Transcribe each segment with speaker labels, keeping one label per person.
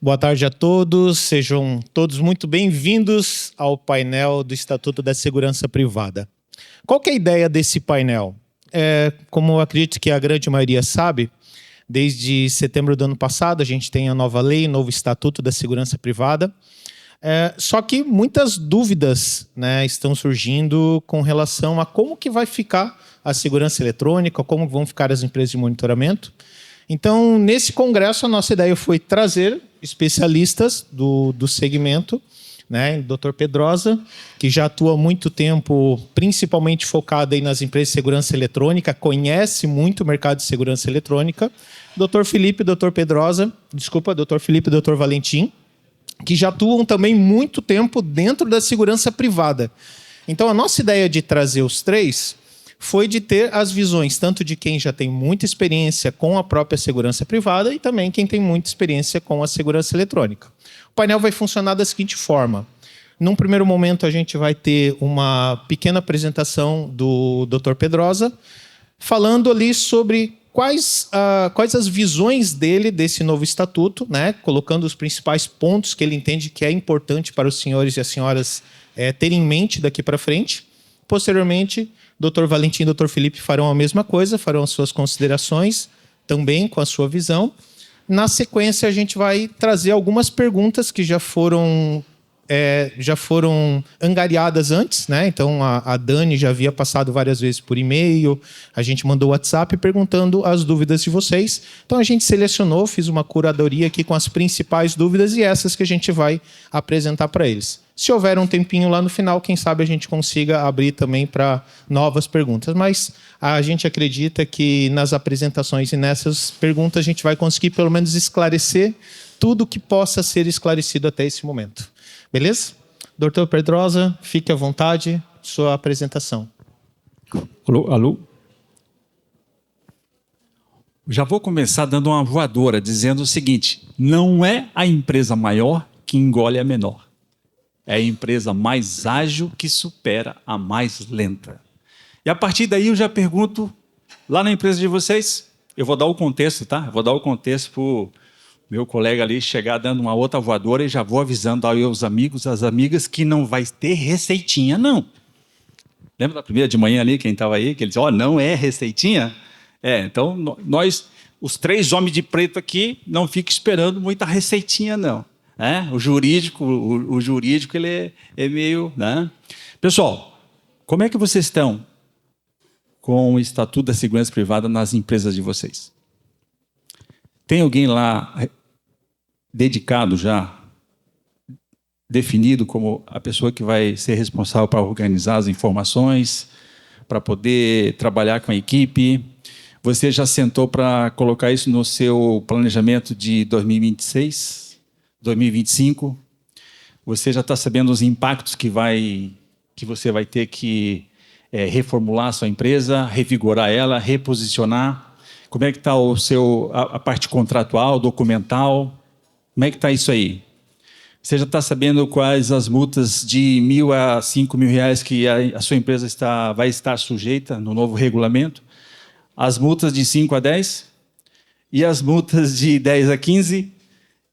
Speaker 1: Boa tarde a todos, sejam todos muito bem-vindos ao painel do Estatuto da Segurança Privada. Qual que é a ideia desse painel? Como eu acredito que a grande maioria sabe, desde setembro do ano passado a gente tem a nova lei, novo Estatuto da Segurança Privada, só que muitas dúvidas, né, estão surgindo com relação a como que vai ficar a segurança eletrônica, como vão ficar as empresas de monitoramento. Então, nesse congresso, a nossa ideia foi trazer especialistas do segmento, né? O Dr. Pedrosa, que já atua há muito tempo, principalmente focado aí nas empresas de segurança eletrônica, conhece muito o mercado de segurança eletrônica. Dr. Felipe e Dr. Valentim, que já atuam também muito tempo dentro da segurança privada. Então, a nossa ideia de trazer os três foi de ter as visões tanto de quem já tem muita experiência com a própria segurança privada e também quem tem muita experiência com a segurança eletrônica. O painel vai funcionar da seguinte forma. Num primeiro momento, a gente vai ter uma pequena apresentação do Dr. Pedrosa, falando ali sobre quais as visões dele desse novo estatuto, né? Colocando os principais pontos que ele entende que é importante para os senhores e as senhoras terem em mente daqui para frente. Posteriormente, Dr. Valentim e Dr. Felipe farão a mesma coisa, farão as suas considerações, também com a sua visão. Na sequência, a gente vai trazer algumas perguntas que já foram angariadas antes, né? Então, a Dani já havia passado várias vezes por e-mail, a gente mandou WhatsApp perguntando as dúvidas de vocês. Então, a gente selecionou, fiz uma curadoria aqui com as principais dúvidas e essas que a gente vai apresentar para eles. Se houver um tempinho lá no final, quem sabe a gente consiga abrir também para novas perguntas. Mas a gente acredita que nas apresentações e nessas perguntas a gente vai conseguir pelo menos esclarecer tudo que possa ser esclarecido até esse momento. Beleza? Dr. Pedrosa, fique à vontade, sua apresentação.
Speaker 2: Alô? Já vou começar dando uma voadora, dizendo o seguinte: não é a empresa maior que engole a menor. É a empresa mais ágil que supera a mais lenta. E a partir daí eu já pergunto, lá na empresa de vocês, eu vou dar o contexto, tá? Eu vou dar o contexto para o meu colega ali chegar dando uma outra voadora e já vou avisando aos amigos, às amigas, que não vai ter receitinha, não. Lembra da primeira de manhã ali, quem estava aí, que ele disse, não é receitinha? Então nós, os três homens de preto aqui, não fiquem esperando muita receitinha, não. O jurídico ele é meio... né? Pessoal, como é que vocês estão com o Estatuto da Segurança Privada nas empresas de vocês? Tem alguém lá dedicado já, definido como a pessoa que vai ser responsável para organizar as informações, para poder trabalhar com a equipe? Você já sentou para colocar isso no seu planejamento de 2026? 2025, você já está sabendo os impactos que você vai ter que reformular a sua empresa, revigorar ela, reposicionar? Como é que está a parte contratual, documental? Como é que está isso aí? Você já está sabendo quais as multas de R$ 1.000 a R$ 5.000 que a sua empresa vai estar sujeita no novo regulamento? As multas de 5 a 10? E as multas de 10 a 15?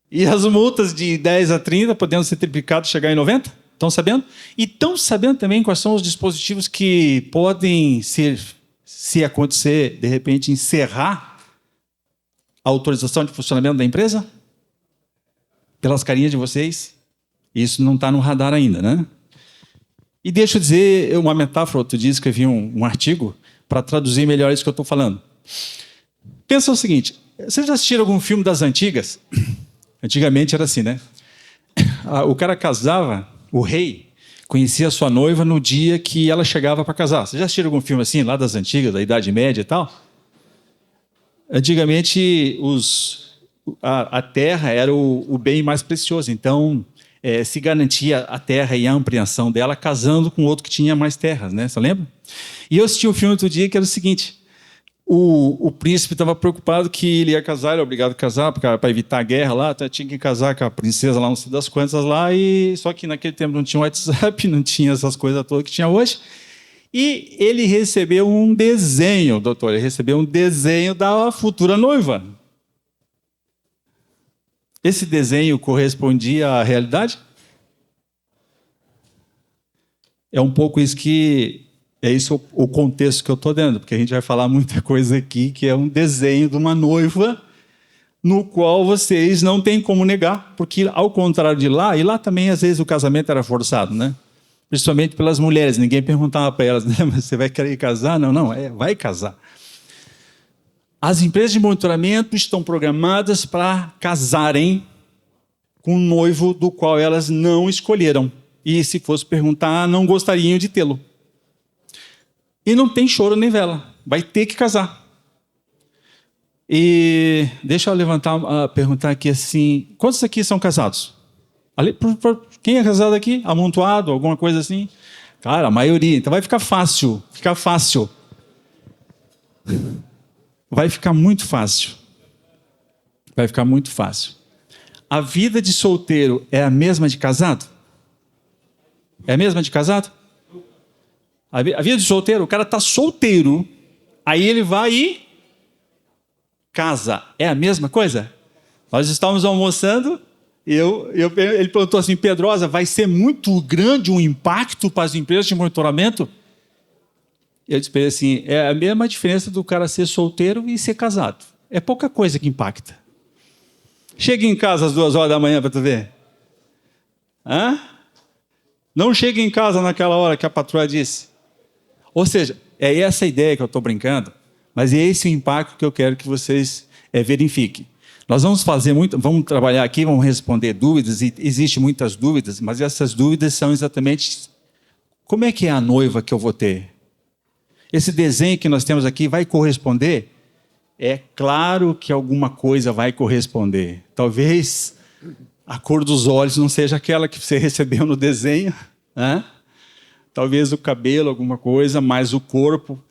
Speaker 2: E as multas de 10 a 30, podendo ser triplicadas, chegar em 90? Estão sabendo? E estão sabendo também quais são os dispositivos que podem ser, se acontecer, de repente, encerrar a autorização de funcionamento da empresa? Pelas carinhas de vocês? Isso não está no radar ainda, né? E deixa eu dizer uma metáfora. Outro dia escrevi um artigo para traduzir melhor isso que eu estou falando. Pensa o seguinte, vocês já assistiram algum filme das antigas? Antigamente era assim, né? O cara casava, o rei conhecia a sua noiva no dia que ela chegava para casar. Vocês já assistiram algum filme assim, lá das antigas, da Idade Média e tal? Antigamente, a terra era o bem mais precioso. Então, se garantia a terra e a ampliação dela casando com outro que tinha mais terras, né? Você lembra? E eu assisti um filme outro dia que era o seguinte... O príncipe estava preocupado que ele ia casar, ele era obrigado a casar para evitar a guerra lá, então tinha que casar com a princesa lá, não sei das quantas lá, só que naquele tempo não tinha WhatsApp, não tinha essas coisas todas que tinha hoje. E ele recebeu um desenho, doutor, ele recebeu um desenho da futura noiva. Esse desenho correspondia à realidade? É um pouco isso que... É isso o contexto que eu estou dando, porque a gente vai falar muita coisa aqui que é um desenho de uma noiva no qual vocês não têm como negar, porque ao contrário de lá, e lá também às vezes o casamento era forçado, né? Principalmente pelas mulheres, ninguém perguntava para elas, né? Mas você vai querer casar? Não, vai casar. As empresas de monitoramento estão programadas para casarem com um noivo do qual elas não escolheram. E se fosse perguntar, não gostariam de tê-lo. E não tem choro nem vela. Vai ter que casar. E deixa eu perguntar aqui assim, quantos aqui são casados? Quem é casado aqui? Amontoado, alguma coisa assim? Cara, a maioria. Então vai ficar fácil. Vai ficar muito fácil. Vai ficar muito fácil. A vida de solteiro é a mesma de casado? É a mesma de casado? A vida de solteiro, o cara está solteiro, aí ele vai e casa. É a mesma coisa? Nós estávamos almoçando e ele perguntou assim, Pedrosa, vai ser muito grande um impacto para as empresas de monitoramento? Eu disse para ele assim, é a mesma diferença do cara ser solteiro e ser casado. É pouca coisa que impacta. Chega em casa às 2h da manhã para tu ver. Não chega em casa naquela hora que a patroa disse. Ou seja, é essa ideia que eu estou brincando, mas é esse o impacto que eu quero que vocês verifiquem. Nós vamos trabalhar aqui, vamos responder dúvidas, e existem muitas dúvidas, mas essas dúvidas são exatamente como é que é a noiva que eu vou ter? Esse desenho que nós temos aqui vai corresponder? É claro que alguma coisa vai corresponder. Talvez a cor dos olhos não seja aquela que você recebeu no desenho, talvez o cabelo, alguma coisa, mas o corpo,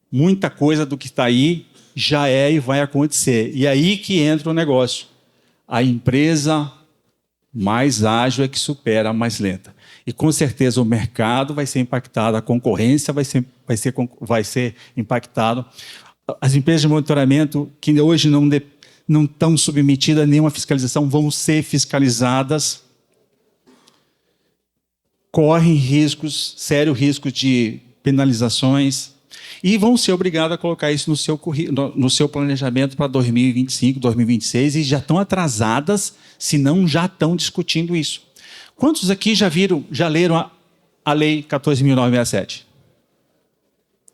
Speaker 2: muita coisa do que está aí já é e vai acontecer. E aí que entra o negócio. A empresa mais ágil é que supera a mais lenta. E com certeza o mercado vai ser impactado, a concorrência vai ser impactado. As empresas de monitoramento que hoje não estão submetidas a nenhuma fiscalização vão ser fiscalizadas, correm sérios riscos de penalizações e vão ser obrigados a colocar isso no seu planejamento para 2025, 2026 e já estão atrasadas, se não já estão discutindo isso. Quantos aqui já leram a Lei 14.967?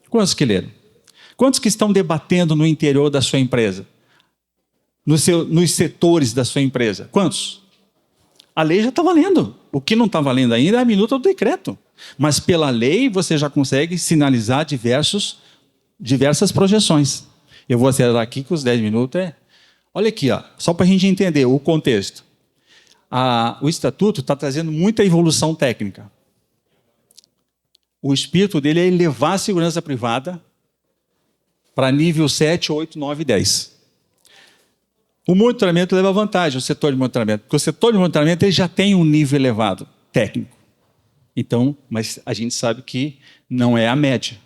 Speaker 2: Quantos que leram? Quantos que estão debatendo no interior da sua empresa? Nos setores da sua empresa? Quantos? A lei já está valendo. O que não está valendo ainda é a minuta do decreto. Mas pela lei você já consegue sinalizar diversas projeções. Eu vou acelerar aqui que os 10 minutos Olha aqui, só para a gente entender o contexto. O Estatuto está trazendo muita evolução técnica. O espírito dele é elevar a segurança privada para nível 7, 8, 9 e 10. O monitoramento leva vantagem, o setor de monitoramento, porque o setor de monitoramento ele já tem um nível elevado técnico. Então, mas a gente sabe que não é a média.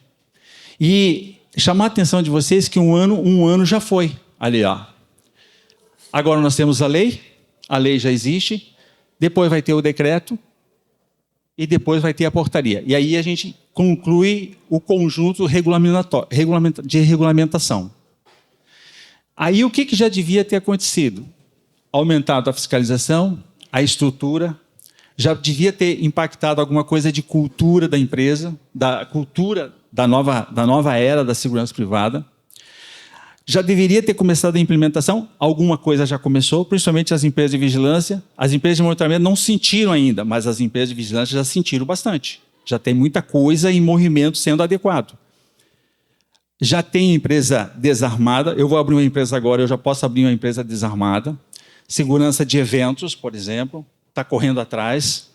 Speaker 2: E chamar a atenção de vocês que um ano já foi ali. Agora nós temos a lei já existe, depois vai ter o decreto e depois vai ter a portaria. E aí a gente conclui o conjunto de regulamentação. Aí o que já devia ter acontecido? Aumentado a fiscalização, a estrutura, já devia ter impactado alguma coisa de cultura da empresa, da cultura da nova era da segurança privada. Já deveria ter começado a implementação, alguma coisa já começou, principalmente as empresas de vigilância. As empresas de monitoramento não sentiram ainda, mas as empresas de vigilância já sentiram bastante. Já tem muita coisa em movimento sendo adequado. Já tem empresa desarmada, eu vou abrir uma empresa agora, eu já posso abrir uma empresa desarmada. Segurança de eventos, por exemplo, está correndo atrás.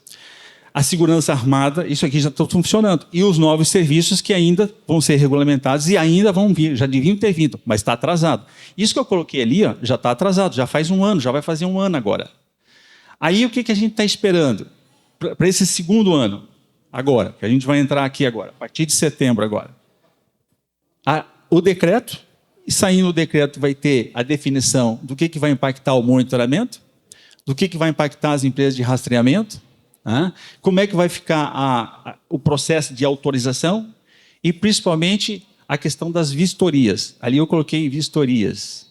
Speaker 2: A segurança armada, isso aqui já está funcionando. E os novos serviços que ainda vão ser regulamentados e ainda vão vir, já deviam ter vindo, mas está atrasado. Isso que eu coloquei ali já está atrasado, já faz um ano, já vai fazer um ano agora. Aí o que a gente está esperando? Para esse segundo ano, agora, que a gente vai entrar aqui agora, a partir de setembro agora. O decreto, e saindo o decreto vai ter a definição do que vai impactar o monitoramento, do que vai impactar as empresas de rastreamento, né? Como é que vai ficar o processo de autorização e, principalmente, a questão das vistorias. Ali eu coloquei vistorias,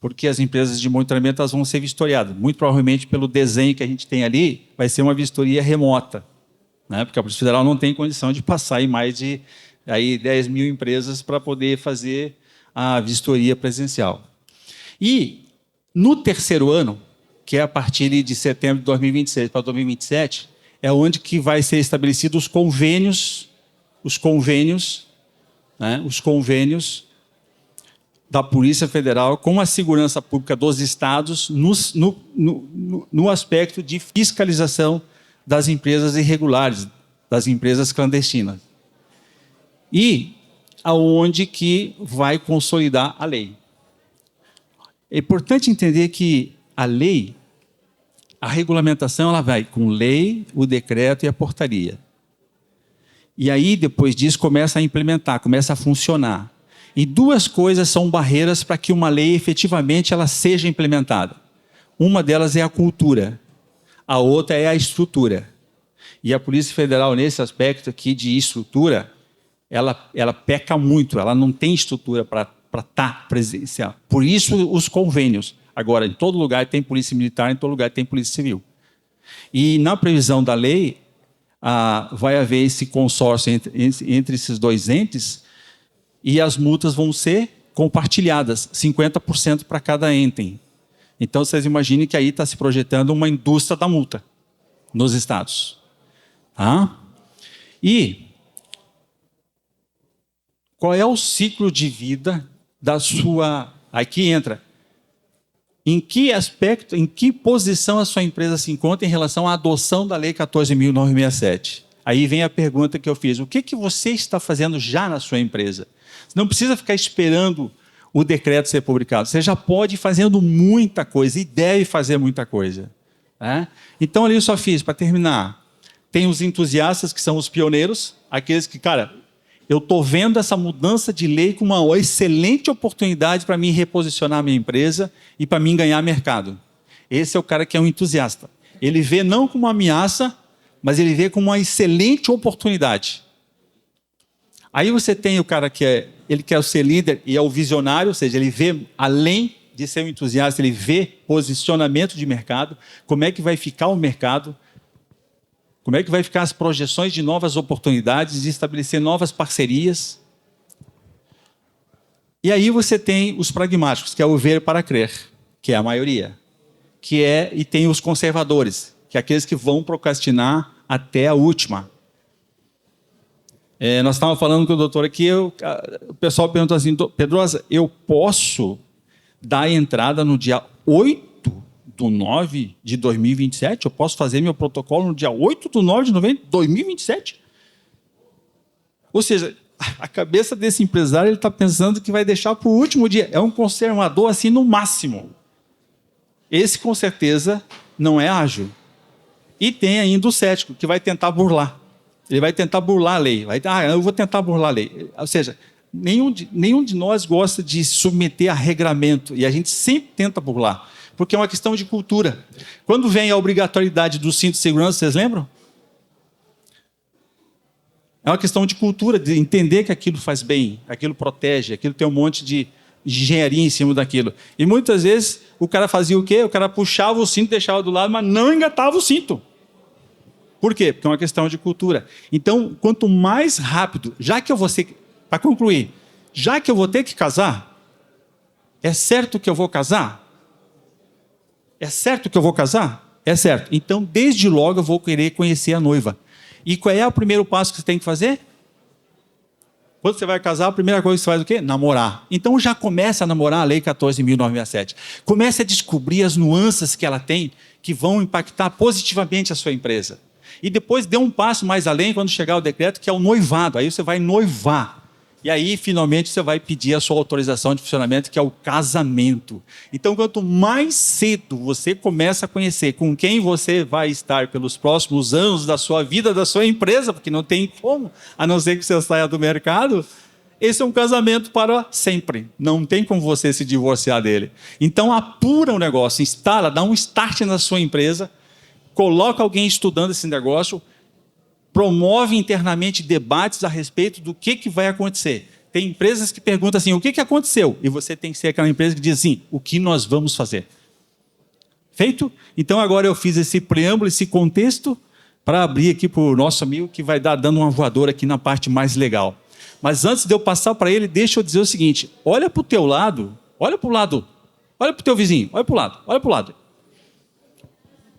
Speaker 2: porque as empresas de monitoramento elas vão ser vistoriadas. Muito provavelmente, pelo desenho que a gente tem ali, vai ser uma vistoria remota, né? Porque a Polícia Federal não tem condição de passar em mais de 10 mil empresas para poder fazer a vistoria presencial. E, no terceiro ano, que é a partir de setembro de 2026 para 2027, é onde que vai ser estabelecidos os convênios da Polícia Federal com a segurança pública dos estados no aspecto de fiscalização das empresas irregulares, das empresas clandestinas. E aonde que vai consolidar a lei. É importante entender que a lei, a regulamentação, ela vai com lei, o decreto e a portaria. E aí, depois disso, começa a implementar, começa a funcionar. E duas coisas são barreiras para que uma lei, efetivamente, ela seja implementada. Uma delas é a cultura, a outra é a estrutura. E a Polícia Federal, nesse aspecto aqui de estrutura, ela peca muito, ela não tem estrutura para estar presencial. Por isso, os convênios. Agora, em todo lugar tem polícia militar, em todo lugar tem polícia civil. E na previsão da lei, vai haver esse consórcio entre esses dois entes e as multas vão ser compartilhadas, 50% para cada ente. Então, vocês imaginem que aí está se projetando uma indústria da multa nos estados. Tá? E qual é o ciclo de vida da sua... Aqui entra... Em que aspecto, em que posição a sua empresa se encontra em relação à adoção da Lei 14.967? Aí vem a pergunta que eu fiz. O que você está fazendo já na sua empresa? Você não precisa ficar esperando o decreto ser publicado. Você já pode ir fazendo muita coisa e deve fazer muita coisa. Né? Então, ali eu só fiz, para terminar, tem os entusiastas, que são os pioneiros, aqueles que, cara, eu estou vendo essa mudança de lei como uma excelente oportunidade para mim reposicionar a minha empresa e para mim ganhar mercado. Esse é o cara que é um entusiasta. Ele vê não como uma ameaça, mas ele vê como uma excelente oportunidade. Aí você tem o cara que ele quer ser líder e é o visionário, ou seja, ele vê além de ser um entusiasta, ele vê posicionamento de mercado, como é que vai ficar o mercado, como é que vai ficar as projeções de novas oportunidades, de estabelecer novas parcerias. E aí você tem os pragmáticos, que é o ver para crer, que é a maioria. E tem os conservadores, que é aqueles que vão procrastinar até a última. Nós estávamos falando com o doutor aqui, o pessoal perguntou assim, Pedrosa, eu posso dar entrada no dia 8/9 de 2027? Eu posso fazer meu protocolo no dia 8/9 de 2027? Ou seja, a cabeça desse empresário ele está pensando que vai deixar para o último dia. É um conservador assim no máximo. Esse, com certeza, não é ágil. E tem ainda o cético, que vai tentar burlar. Ele vai tentar burlar a lei. Eu vou tentar burlar a lei. Ou seja, nenhum de nós gosta de submeter a regramento. E a gente sempre tenta burlar. Porque é uma questão de cultura. Quando vem a obrigatoriedade do cinto de segurança, vocês lembram? É uma questão de cultura, de entender que aquilo faz bem, aquilo protege, aquilo tem um monte de engenharia em cima daquilo. E muitas vezes o cara fazia o quê? O cara puxava o cinto, deixava do lado, mas não engatava o cinto. Por quê? Porque é uma questão de cultura. Então, quanto mais rápido, para concluir, já que eu vou ter que casar, é certo que eu vou casar? É certo que eu vou casar? É certo. Então, desde logo eu vou querer conhecer a noiva. E qual é o primeiro passo que você tem que fazer? Quando você vai casar, a primeira coisa que você faz é o quê? Namorar. Então já começa a namorar a Lei 14.967. Comece a descobrir as nuances que ela tem que vão impactar positivamente a sua empresa. E depois dê um passo mais além quando chegar o decreto, que é o noivado. Aí você vai noivar. E aí, finalmente, você vai pedir a sua autorização de funcionamento, que é o casamento. Então, quanto mais cedo você começa a conhecer com quem você vai estar pelos próximos anos da sua vida, da sua empresa, porque não tem como, a não ser que você saia do mercado, esse é um casamento para sempre. Não tem como você se divorciar dele. Então, apura o negócio, instala, dá um start na sua empresa, coloca alguém estudando esse negócio, promove internamente debates a respeito do que vai acontecer. Tem empresas que perguntam assim, o que aconteceu? E você tem que ser aquela empresa que diz assim, o que nós vamos fazer? Feito? Então, agora eu fiz esse preâmbulo, esse contexto, para abrir aqui para o nosso amigo que vai dar dando uma voadora aqui na parte mais legal. Mas antes de eu passar para ele, deixa eu dizer o seguinte, olha para o teu lado, olha para o lado, olha para o teu vizinho, olha para o lado, olha para o lado.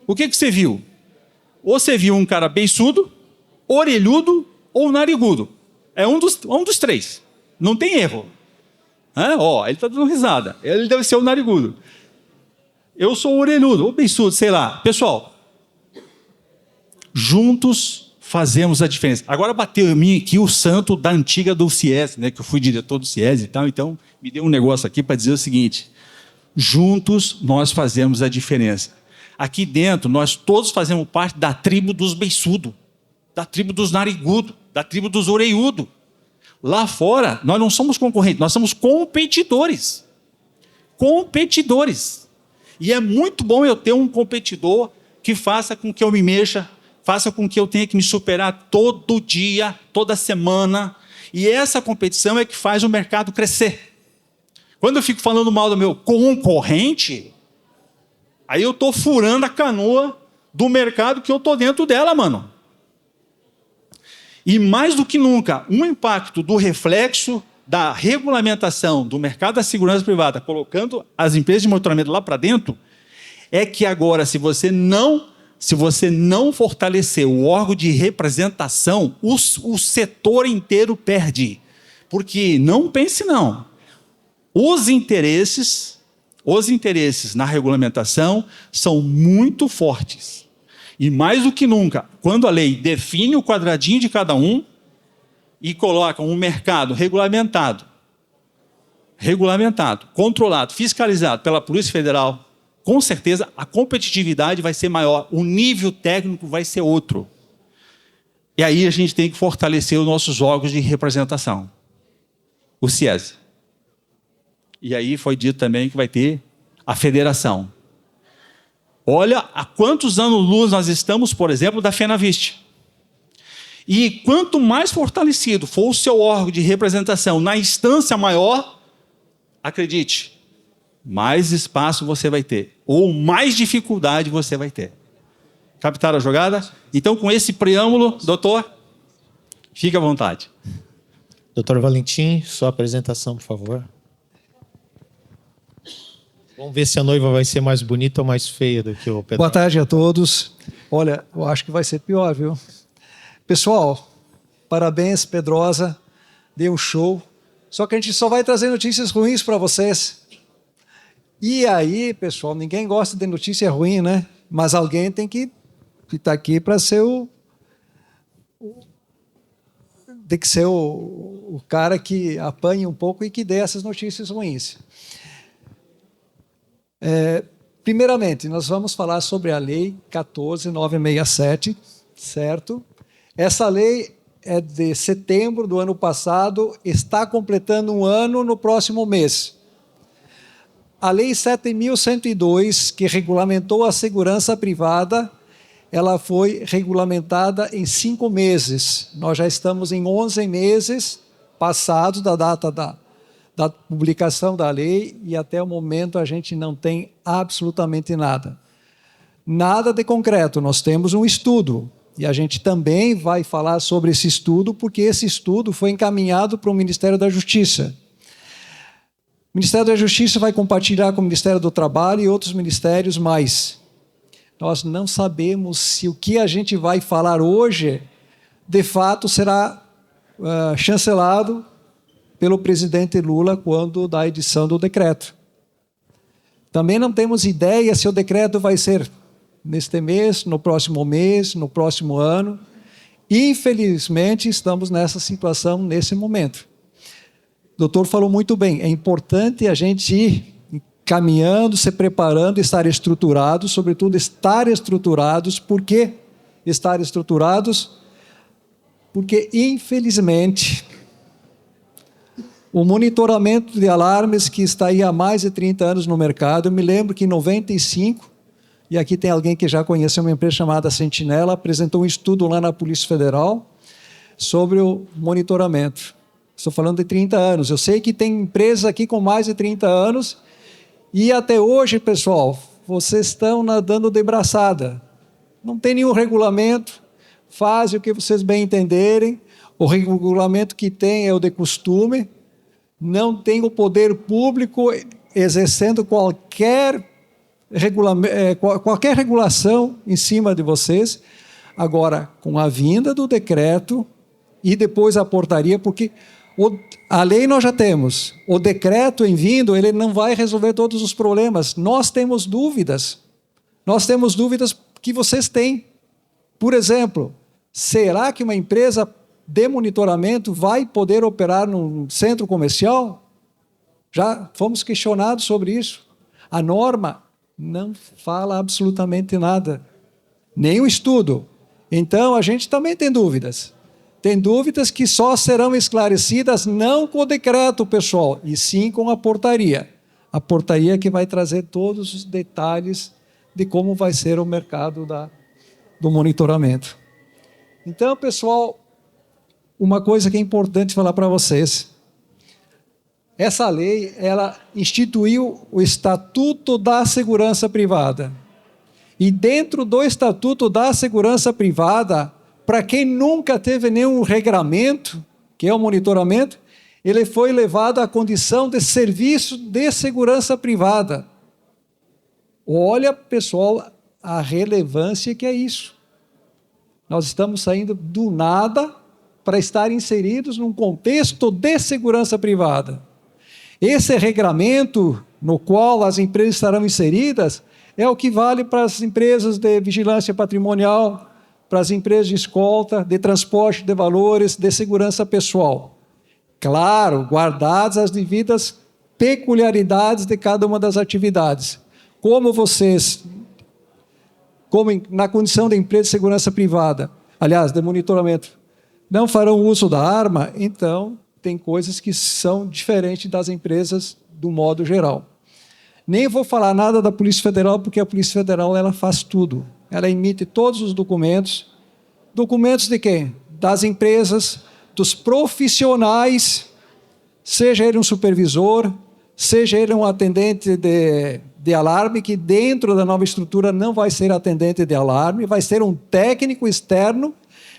Speaker 2: O que você viu? Ou você viu um cara beiçudo, orelhudo ou narigudo. É um dos três. Não tem erro. Ele está dando risada. Ele deve ser o narigudo. Eu sou o orelhudo, ou beiçudo, sei lá. Pessoal, juntos fazemos a diferença. Agora bateu em mim aqui o santo da antiga do CIES, né, que eu fui diretor do CIES e tal, então me deu um negócio aqui para dizer o seguinte, juntos nós fazemos a diferença. Aqui dentro, nós todos fazemos parte da tribo dos beiçudos, da tribo dos narigudos, da tribo dos orelhudos. Lá fora, nós não somos concorrentes, nós somos competidores. Competidores. E é muito bom eu ter um competidor que faça com que eu me mexa, faça com que eu tenha que me superar todo dia, toda semana. E essa competição é que faz o mercado crescer. Quando eu fico falando mal do meu concorrente, aí eu estou furando a canoa do mercado que eu estou dentro dela, mano. E mais do que nunca, um impacto do reflexo da regulamentação do mercado da segurança privada, colocando as empresas de monitoramento lá para dentro, é que agora, se você não fortalecer o órgão de representação, o setor inteiro perde. Porque, não pense não, os interesses na regulamentação são muito fortes. E mais do que nunca, quando a lei define o quadradinho de cada um e coloca um mercado regulamentado, controlado, fiscalizado pela Polícia Federal, com certeza a competitividade vai ser maior, o nível técnico vai ser outro. E aí a gente tem que fortalecer os nossos órgãos de representação. O CIES. E aí foi dito também que vai ter a federação. Olha há quantos anos-luz nós estamos, por exemplo, da FenaVist. E quanto mais fortalecido for o seu órgão de representação na instância maior, acredite, mais espaço você vai ter, ou mais dificuldade você vai ter. Captaram a jogada? Então, com esse preâmbulo, doutor, fique à vontade.
Speaker 1: Doutor Valentim, sua apresentação, por favor. Vamos ver se a noiva vai ser mais bonita ou mais feia do que o Pedro.
Speaker 3: Boa tarde a todos. Olha, eu acho que vai ser pior, viu? Pessoal, parabéns, Pedrosa. Deu um show. Só que a gente só vai trazer notícias ruins para vocês. E aí, pessoal, ninguém gosta de notícia ruim, né? Mas alguém tem que estar aqui para ser tem que ser o cara que apanha um pouco e que dê essas notícias ruins. Primeiramente, nós vamos falar sobre a Lei 14.967, certo? Essa lei é de setembro do ano passado, está completando um ano no próximo mês. A Lei 7.102, que regulamentou a segurança privada, ela foi regulamentada em 5 meses. Nós já estamos em 11 meses passados da data da publicação da lei e até o momento a gente não tem absolutamente nada. Nada de concreto, nós temos um estudo e a gente também vai falar sobre esse estudo porque esse estudo foi encaminhado para o Ministério da Justiça. O Ministério da Justiça vai compartilhar com o Ministério do Trabalho e outros ministérios mais. Nós não sabemos se o que a gente vai falar hoje, de fato, será chancelado pelo presidente Lula quando da edição do decreto. Também não temos ideia se o decreto vai ser neste mês, no próximo ano. Infelizmente, estamos nessa situação nesse momento. O doutor falou muito bem, é importante a gente ir caminhando, se preparando, estar estruturados, sobretudo estar estruturados. Por que estar estruturados? Porque, infelizmente, O monitoramento de alarmes que está aí há mais de 30 anos no mercado, eu me lembro que em 95, e aqui tem alguém que já conhece uma empresa chamada Sentinela, apresentou um estudo lá na Polícia Federal sobre o monitoramento. Estou falando de 30 anos. Eu sei que tem empresas aqui com mais de 30 anos e até hoje, pessoal, vocês estão nadando de braçada. Não tem nenhum regulamento, fazem o que vocês bem entenderem. O regulamento que tem é o de costume. Não tem o poder público exercendo qualquer regulação em cima de vocês. Agora, com a vinda do decreto e depois a portaria, porque a lei nós já temos, o decreto em vindo, ele não vai resolver todos os problemas. Nós temos dúvidas que vocês têm. Por exemplo, será que uma empresa de monitoramento vai poder operar num centro comercial? Já fomos questionados sobre isso. A norma não fala absolutamente nada, nem o estudo. Então, a gente também tem dúvidas. Tem dúvidas que só serão esclarecidas não com o decreto, pessoal, e sim com a portaria. A portaria que vai trazer todos os detalhes de como vai ser o mercado do monitoramento. Então, pessoal, uma coisa que é importante falar para vocês. Essa lei, ela instituiu o Estatuto da Segurança Privada. E dentro do Estatuto da Segurança Privada, para quem nunca teve nenhum regramento, que é o monitoramento, ele foi levado à condição de serviço de segurança privada. Olha, pessoal, a relevância que é isso. Nós estamos saindo do nada para estar inseridos num contexto de segurança privada. Esse regramento no qual as empresas estarão inseridas é o que vale para as empresas de vigilância patrimonial, para as empresas de escolta, de transporte de valores, de segurança pessoal. Claro, guardadas as devidas peculiaridades de cada uma das atividades. Como na condição de empresa de segurança privada, aliás, de monitoramento, não farão uso da arma, então tem coisas que são diferentes das empresas do modo geral. Nem vou falar nada da Polícia Federal, porque a Polícia Federal ela faz tudo. Ela emite todos os documentos. Documentos de quem? Das empresas, dos profissionais, seja ele um supervisor, seja ele um atendente de alarme, que dentro da nova estrutura não vai ser atendente de alarme, vai ser um técnico externo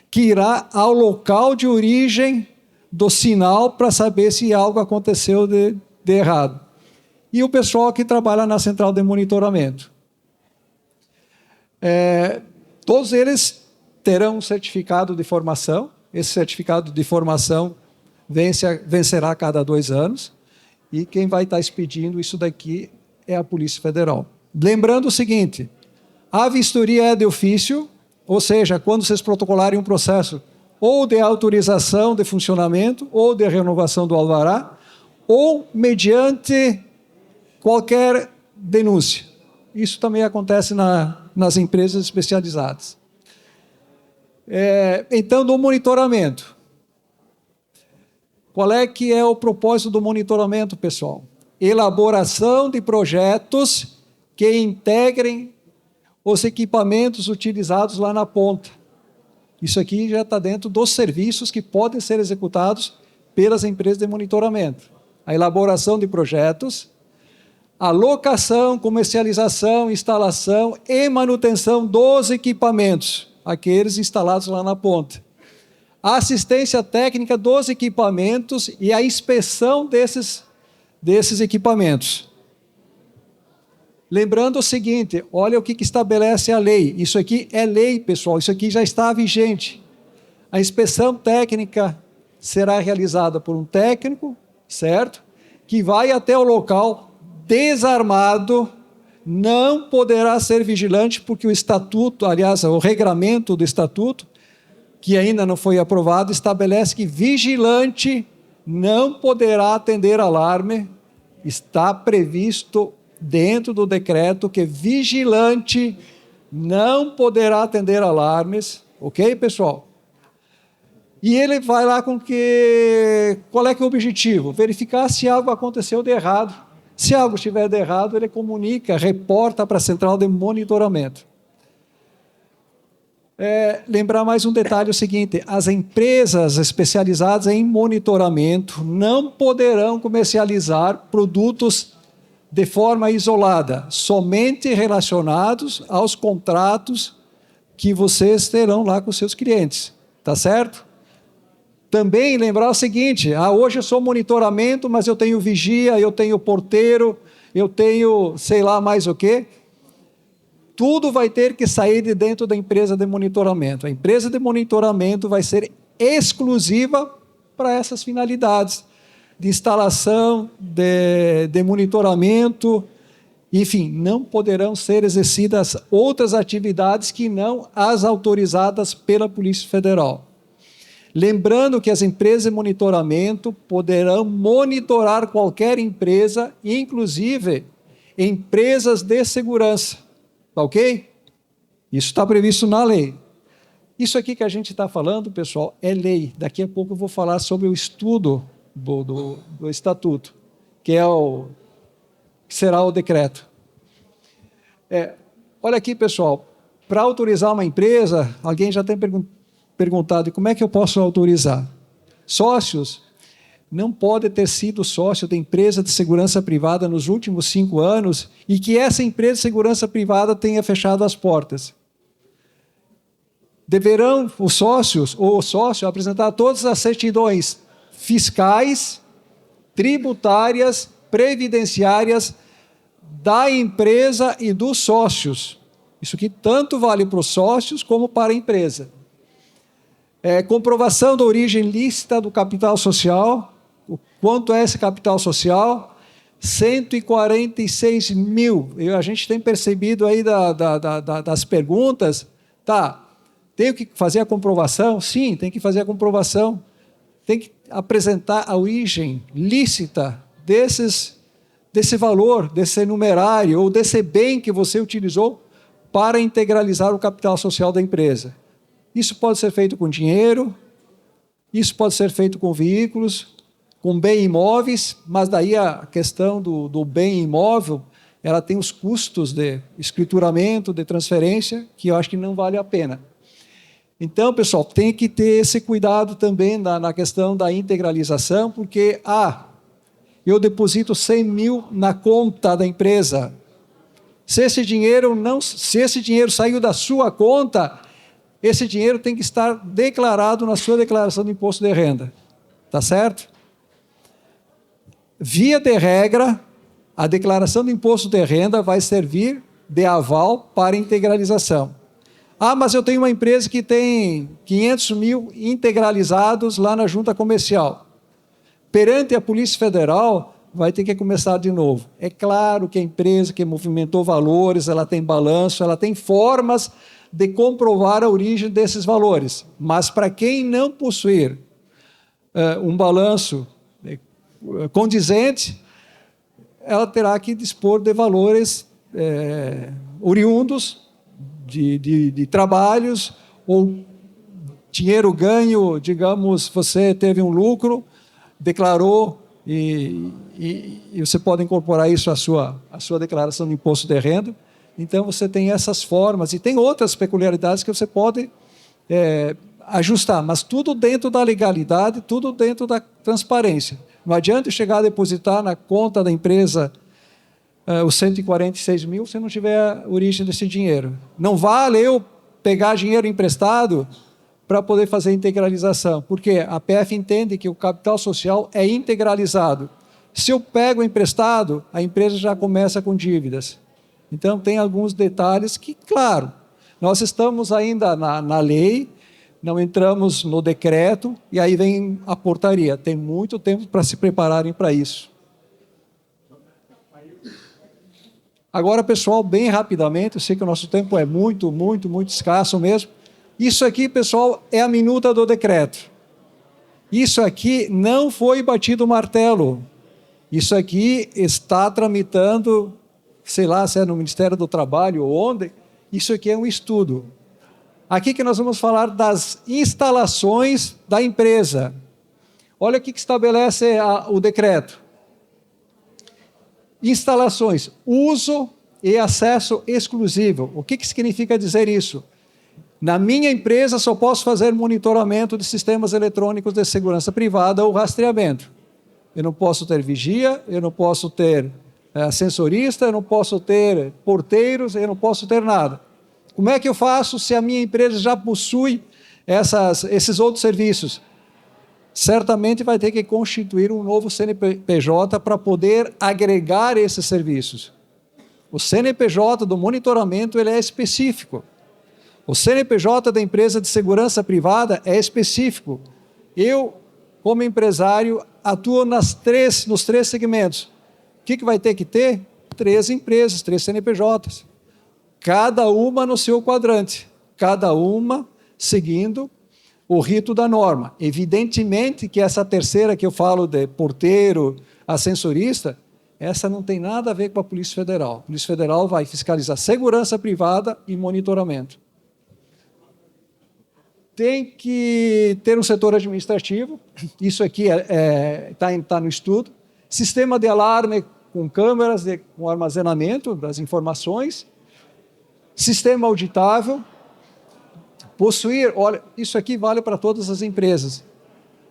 Speaker 3: que irá ao local de origem do sinal para saber se algo aconteceu de errado. E o pessoal que trabalha na central de monitoramento. Todos eles terão um certificado de formação. Esse certificado de formação vencerá a cada 2 anos. E quem vai estar expedindo isso daqui é a Polícia Federal. Lembrando o seguinte, a vistoria é de ofício, ou seja, quando vocês protocolarem um processo ou de autorização de funcionamento, ou de renovação do alvará, ou mediante qualquer denúncia. Isso também acontece nas empresas especializadas. Então, do monitoramento. Qual é que é o propósito do monitoramento, pessoal? Elaboração de projetos que integrem os equipamentos utilizados lá na ponta. Isso aqui já está dentro dos serviços que podem ser executados pelas empresas de monitoramento. A elaboração de projetos, a locação, comercialização, instalação e manutenção dos equipamentos, aqueles instalados lá na ponta. A assistência técnica dos equipamentos e a inspeção desses equipamentos. Lembrando o seguinte, olha o que estabelece a lei. Isso aqui é lei, pessoal, isso aqui já está vigente. A inspeção técnica será realizada por um técnico, certo? Que vai até o local desarmado, não poderá ser vigilante, porque o estatuto, aliás, o regramento do estatuto, que ainda não foi aprovado, estabelece que vigilante não poderá atender alarme. Está previsto dentro do decreto que vigilante não poderá atender alarmes, ok, pessoal? E ele vai lá com que... Qual é que é o objetivo? Verificar se algo aconteceu de errado. Se algo estiver de errado, ele comunica, reporta para a central de monitoramento. Lembrar mais um detalhe, o seguinte: as empresas especializadas em monitoramento não poderão comercializar produtos de forma isolada, somente relacionados aos contratos que vocês terão lá com seus clientes, tá certo? Também lembrar o seguinte: hoje eu sou monitoramento, mas eu tenho vigia, eu tenho porteiro, eu tenho sei lá mais o quê. Tudo vai ter que sair de dentro da empresa de monitoramento. A empresa de monitoramento vai ser exclusiva para essas finalidades de instalação, de monitoramento, enfim, não poderão ser exercidas outras atividades que não as autorizadas pela Polícia Federal. Lembrando que as empresas de monitoramento poderão monitorar qualquer empresa, inclusive empresas de segurança. Ok? Isso está previsto na lei. Isso aqui que a gente está falando, pessoal, é lei. Daqui a pouco eu vou falar sobre o estudo do estatuto, que será o decreto. Olha aqui, pessoal, para autorizar uma empresa, alguém já tem perguntado: como é que eu posso autorizar? Sócios não podem ter sido sócio de empresa de segurança privada nos últimos 5 anos e que essa empresa de segurança privada tenha fechado as portas. Deverão os sócios ou o sócio apresentar todas as certidões fiscais, tributárias, previdenciárias da empresa e dos sócios. Isso aqui tanto vale para os sócios como para a empresa. Comprovação da origem lícita do capital social. Quanto é esse capital social? 146 mil. A gente tem percebido aí das perguntas, tenho que fazer a comprovação? Sim, tem que fazer a comprovação. Tem que apresentar a origem lícita desse valor, desse numerário, ou desse bem que você utilizou para integralizar o capital social da empresa. Isso pode ser feito com dinheiro, isso pode ser feito com veículos, com bem imóveis, mas daí a questão do bem imóvel, ela tem os custos de escrituramento, de transferência, que eu acho que não vale a pena. Então, pessoal, tem que ter esse cuidado também na questão da integralização, porque, eu deposito 100 mil na conta da empresa. Se esse dinheiro saiu da sua conta, esse dinheiro tem que estar declarado na sua declaração de imposto de renda. Tá certo? Via de regra, a declaração de imposto de renda vai servir de aval para integralização. Mas eu tenho uma empresa que tem 500 mil integralizados lá na junta comercial. Perante a Polícia Federal, vai ter que começar de novo. É claro que a empresa que movimentou valores, ela tem balanço, ela tem formas de comprovar a origem desses valores. Mas para quem não possuir um balanço condizente, ela terá que dispor de valores oriundos de trabalhos ou dinheiro ganho, digamos, você teve um lucro, declarou e você pode incorporar isso à sua declaração de imposto de renda. Então, você tem essas formas e tem outras peculiaridades que você pode ajustar, mas tudo dentro da legalidade, tudo dentro da transparência. Não adianta chegar a depositar na conta da empresa os 146 mil se não tiver a origem desse dinheiro. Não vale eu pegar dinheiro emprestado para poder fazer integralização, porque a PF entende que o capital social é integralizado. Se eu pego emprestado, a empresa já começa com dívidas. Então, tem alguns detalhes que, claro, nós estamos ainda na lei, não entramos no decreto, e aí vem a portaria. Tem muito tempo para se prepararem para isso. Agora, pessoal, bem rapidamente, eu sei que o nosso tempo é muito, muito, muito escasso mesmo. Isso aqui, pessoal, é a minuta do decreto. Isso aqui não foi batido o martelo. Isso aqui está tramitando, sei lá se é no Ministério do Trabalho ou onde, isso aqui é um estudo. Aqui que nós vamos falar das instalações da empresa. Olha o que estabelece o decreto. Instalações, uso e acesso exclusivo. O que significa dizer isso? Na minha empresa só posso fazer monitoramento de sistemas eletrônicos de segurança privada ou rastreamento. Eu não posso ter vigia, eu não posso ter sensorista, eu não posso ter porteiros, eu não posso ter nada. Como é que eu faço se a minha empresa já possui esses outros serviços? Certamente vai ter que constituir um novo CNPJ para poder agregar esses serviços. O CNPJ do monitoramento ele é específico. O CNPJ da empresa de segurança privada é específico. Eu, como empresário, atuo nos três segmentos. O que vai ter que ter? 3 empresas, 3 CNPJs. Cada uma no seu quadrante. Cada uma seguindo o rito da norma. Evidentemente que essa terceira que eu falo de porteiro, ascensorista, essa não tem nada a ver com a Polícia Federal. A Polícia Federal vai fiscalizar segurança privada e monitoramento. Tem que ter um setor administrativo, isso aqui está no estudo. Sistema de alarme com câmeras, com armazenamento das informações. Sistema auditável. Possuir, olha, isso aqui vale para todas as empresas.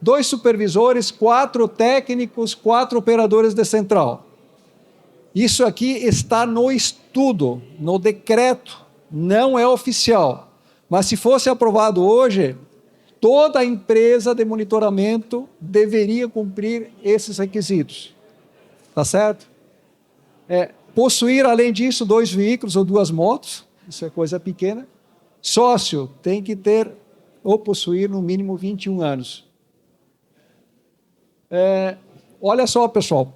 Speaker 3: 2 supervisores, 4 técnicos, 4 operadores de central. Isso aqui está no estudo, no decreto, não é oficial. Mas se fosse aprovado hoje, toda empresa de monitoramento deveria cumprir esses requisitos. Tá certo? Possuir, além disso, 2 veículos ou 2 motos, isso é coisa pequena. Sócio tem que ter ou possuir no mínimo 21 anos. Olha só, pessoal,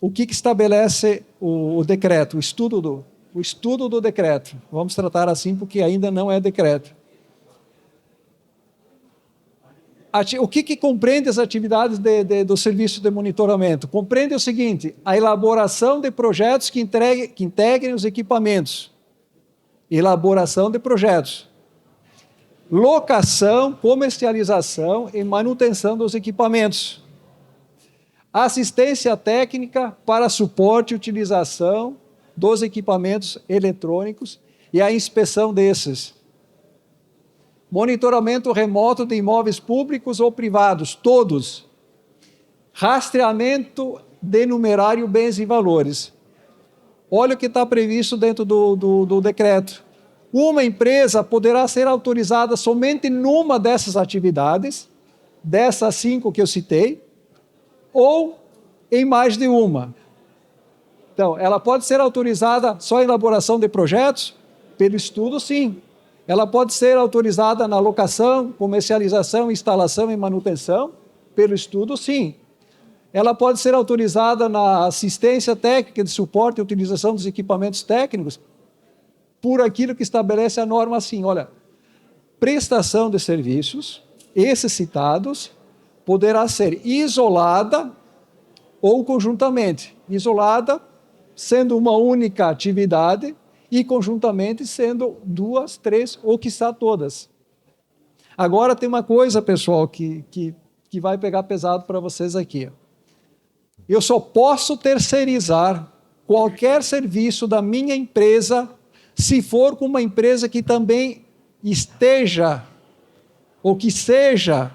Speaker 3: o que estabelece o decreto, o estudo do decreto. Vamos tratar assim porque ainda não é decreto. O que compreende as atividades do serviço de monitoramento? Compreende o seguinte: a elaboração de projetos que integrem os equipamentos. Elaboração de projetos. Locação, comercialização e manutenção dos equipamentos. Assistência técnica para suporte e utilização dos equipamentos eletrônicos e a inspeção desses. Monitoramento remoto de imóveis públicos ou privados, todos. Rastreamento de numerário, bens e valores. Olha o que está previsto dentro do decreto. Uma empresa poderá ser autorizada somente numa dessas atividades, dessas 5 que eu citei, ou em mais de uma. Então, ela pode ser autorizada só em elaboração de projetos? Pelo estudo, sim. Ela pode ser autorizada na locação, comercialização, instalação e manutenção? Pelo estudo, sim. Ela pode ser autorizada na assistência técnica de suporte e utilização dos equipamentos técnicos? Por aquilo que estabelece a norma assim, olha, prestação de serviços, esses citados, poderá ser isolada ou conjuntamente. Isolada, sendo uma única atividade, e conjuntamente sendo 2, 3 ou quiçá todas. Agora tem uma coisa, pessoal, que vai pegar pesado para vocês aqui. Eu só posso terceirizar qualquer serviço da minha empresa se for com uma empresa que também esteja ou que seja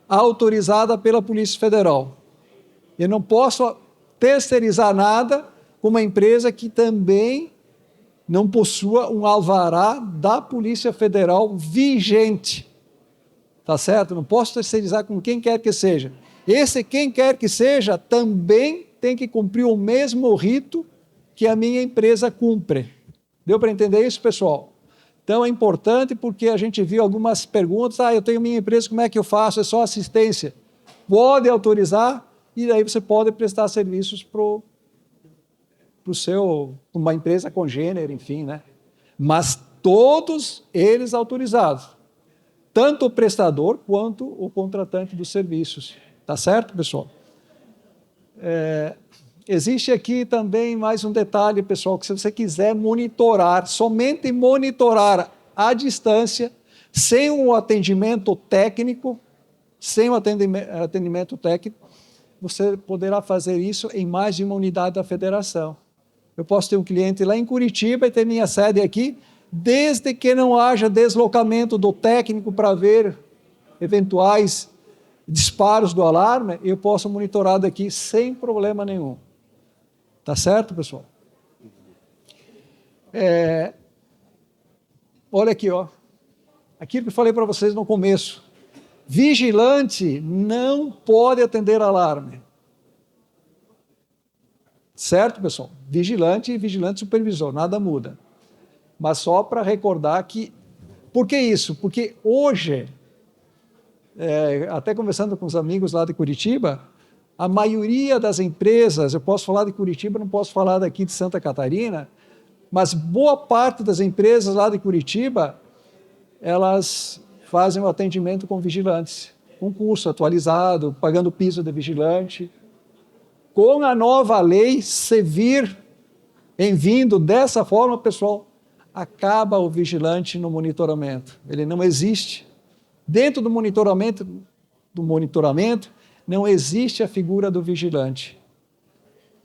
Speaker 3: autorizada pela Polícia Federal. Eu não posso terceirizar nada com uma empresa que também não possua um alvará da Polícia Federal vigente. Tá certo? Não posso terceirizar com quem quer que seja. Esse quem quer que seja também tem que cumprir o mesmo rito que a minha empresa cumpre. Deu para entender isso, pessoal? Então é importante porque a gente viu algumas perguntas, eu tenho minha empresa, como é que eu faço? É só assistência. Pode autorizar e daí você pode prestar serviços para uma empresa congênere, enfim, né? Mas todos eles autorizados. Tanto o prestador quanto o contratante dos serviços. Tá certo, pessoal? Existe aqui também mais um detalhe, pessoal, que se você quiser monitorar, somente monitorar à distância, Sem o atendimento técnico, você poderá fazer isso em mais de uma unidade da federação. Eu posso ter um cliente lá em Curitiba e ter minha sede aqui, desde que não haja deslocamento do técnico para ver eventuais disparos do alarme, eu posso monitorar daqui sem problema nenhum. Tá certo, pessoal? Olha aqui, ó. Aquilo que eu falei para vocês no começo. Vigilante não pode atender alarme. Certo, pessoal? Vigilante e vigilante supervisor, nada muda. Mas só para recordar que... Por que isso? Porque hoje, até conversando com os amigos lá de Curitiba, a maioria das empresas, eu posso falar de Curitiba, não posso falar daqui de Santa Catarina, mas boa parte das empresas lá de Curitiba, elas fazem o atendimento com vigilantes, com curso atualizado, pagando piso de vigilante. Com a nova lei, se vir em vindo dessa forma, pessoal, acaba o vigilante no monitoramento. Ele não existe. Dentro do monitoramento, não existe a figura do vigilante.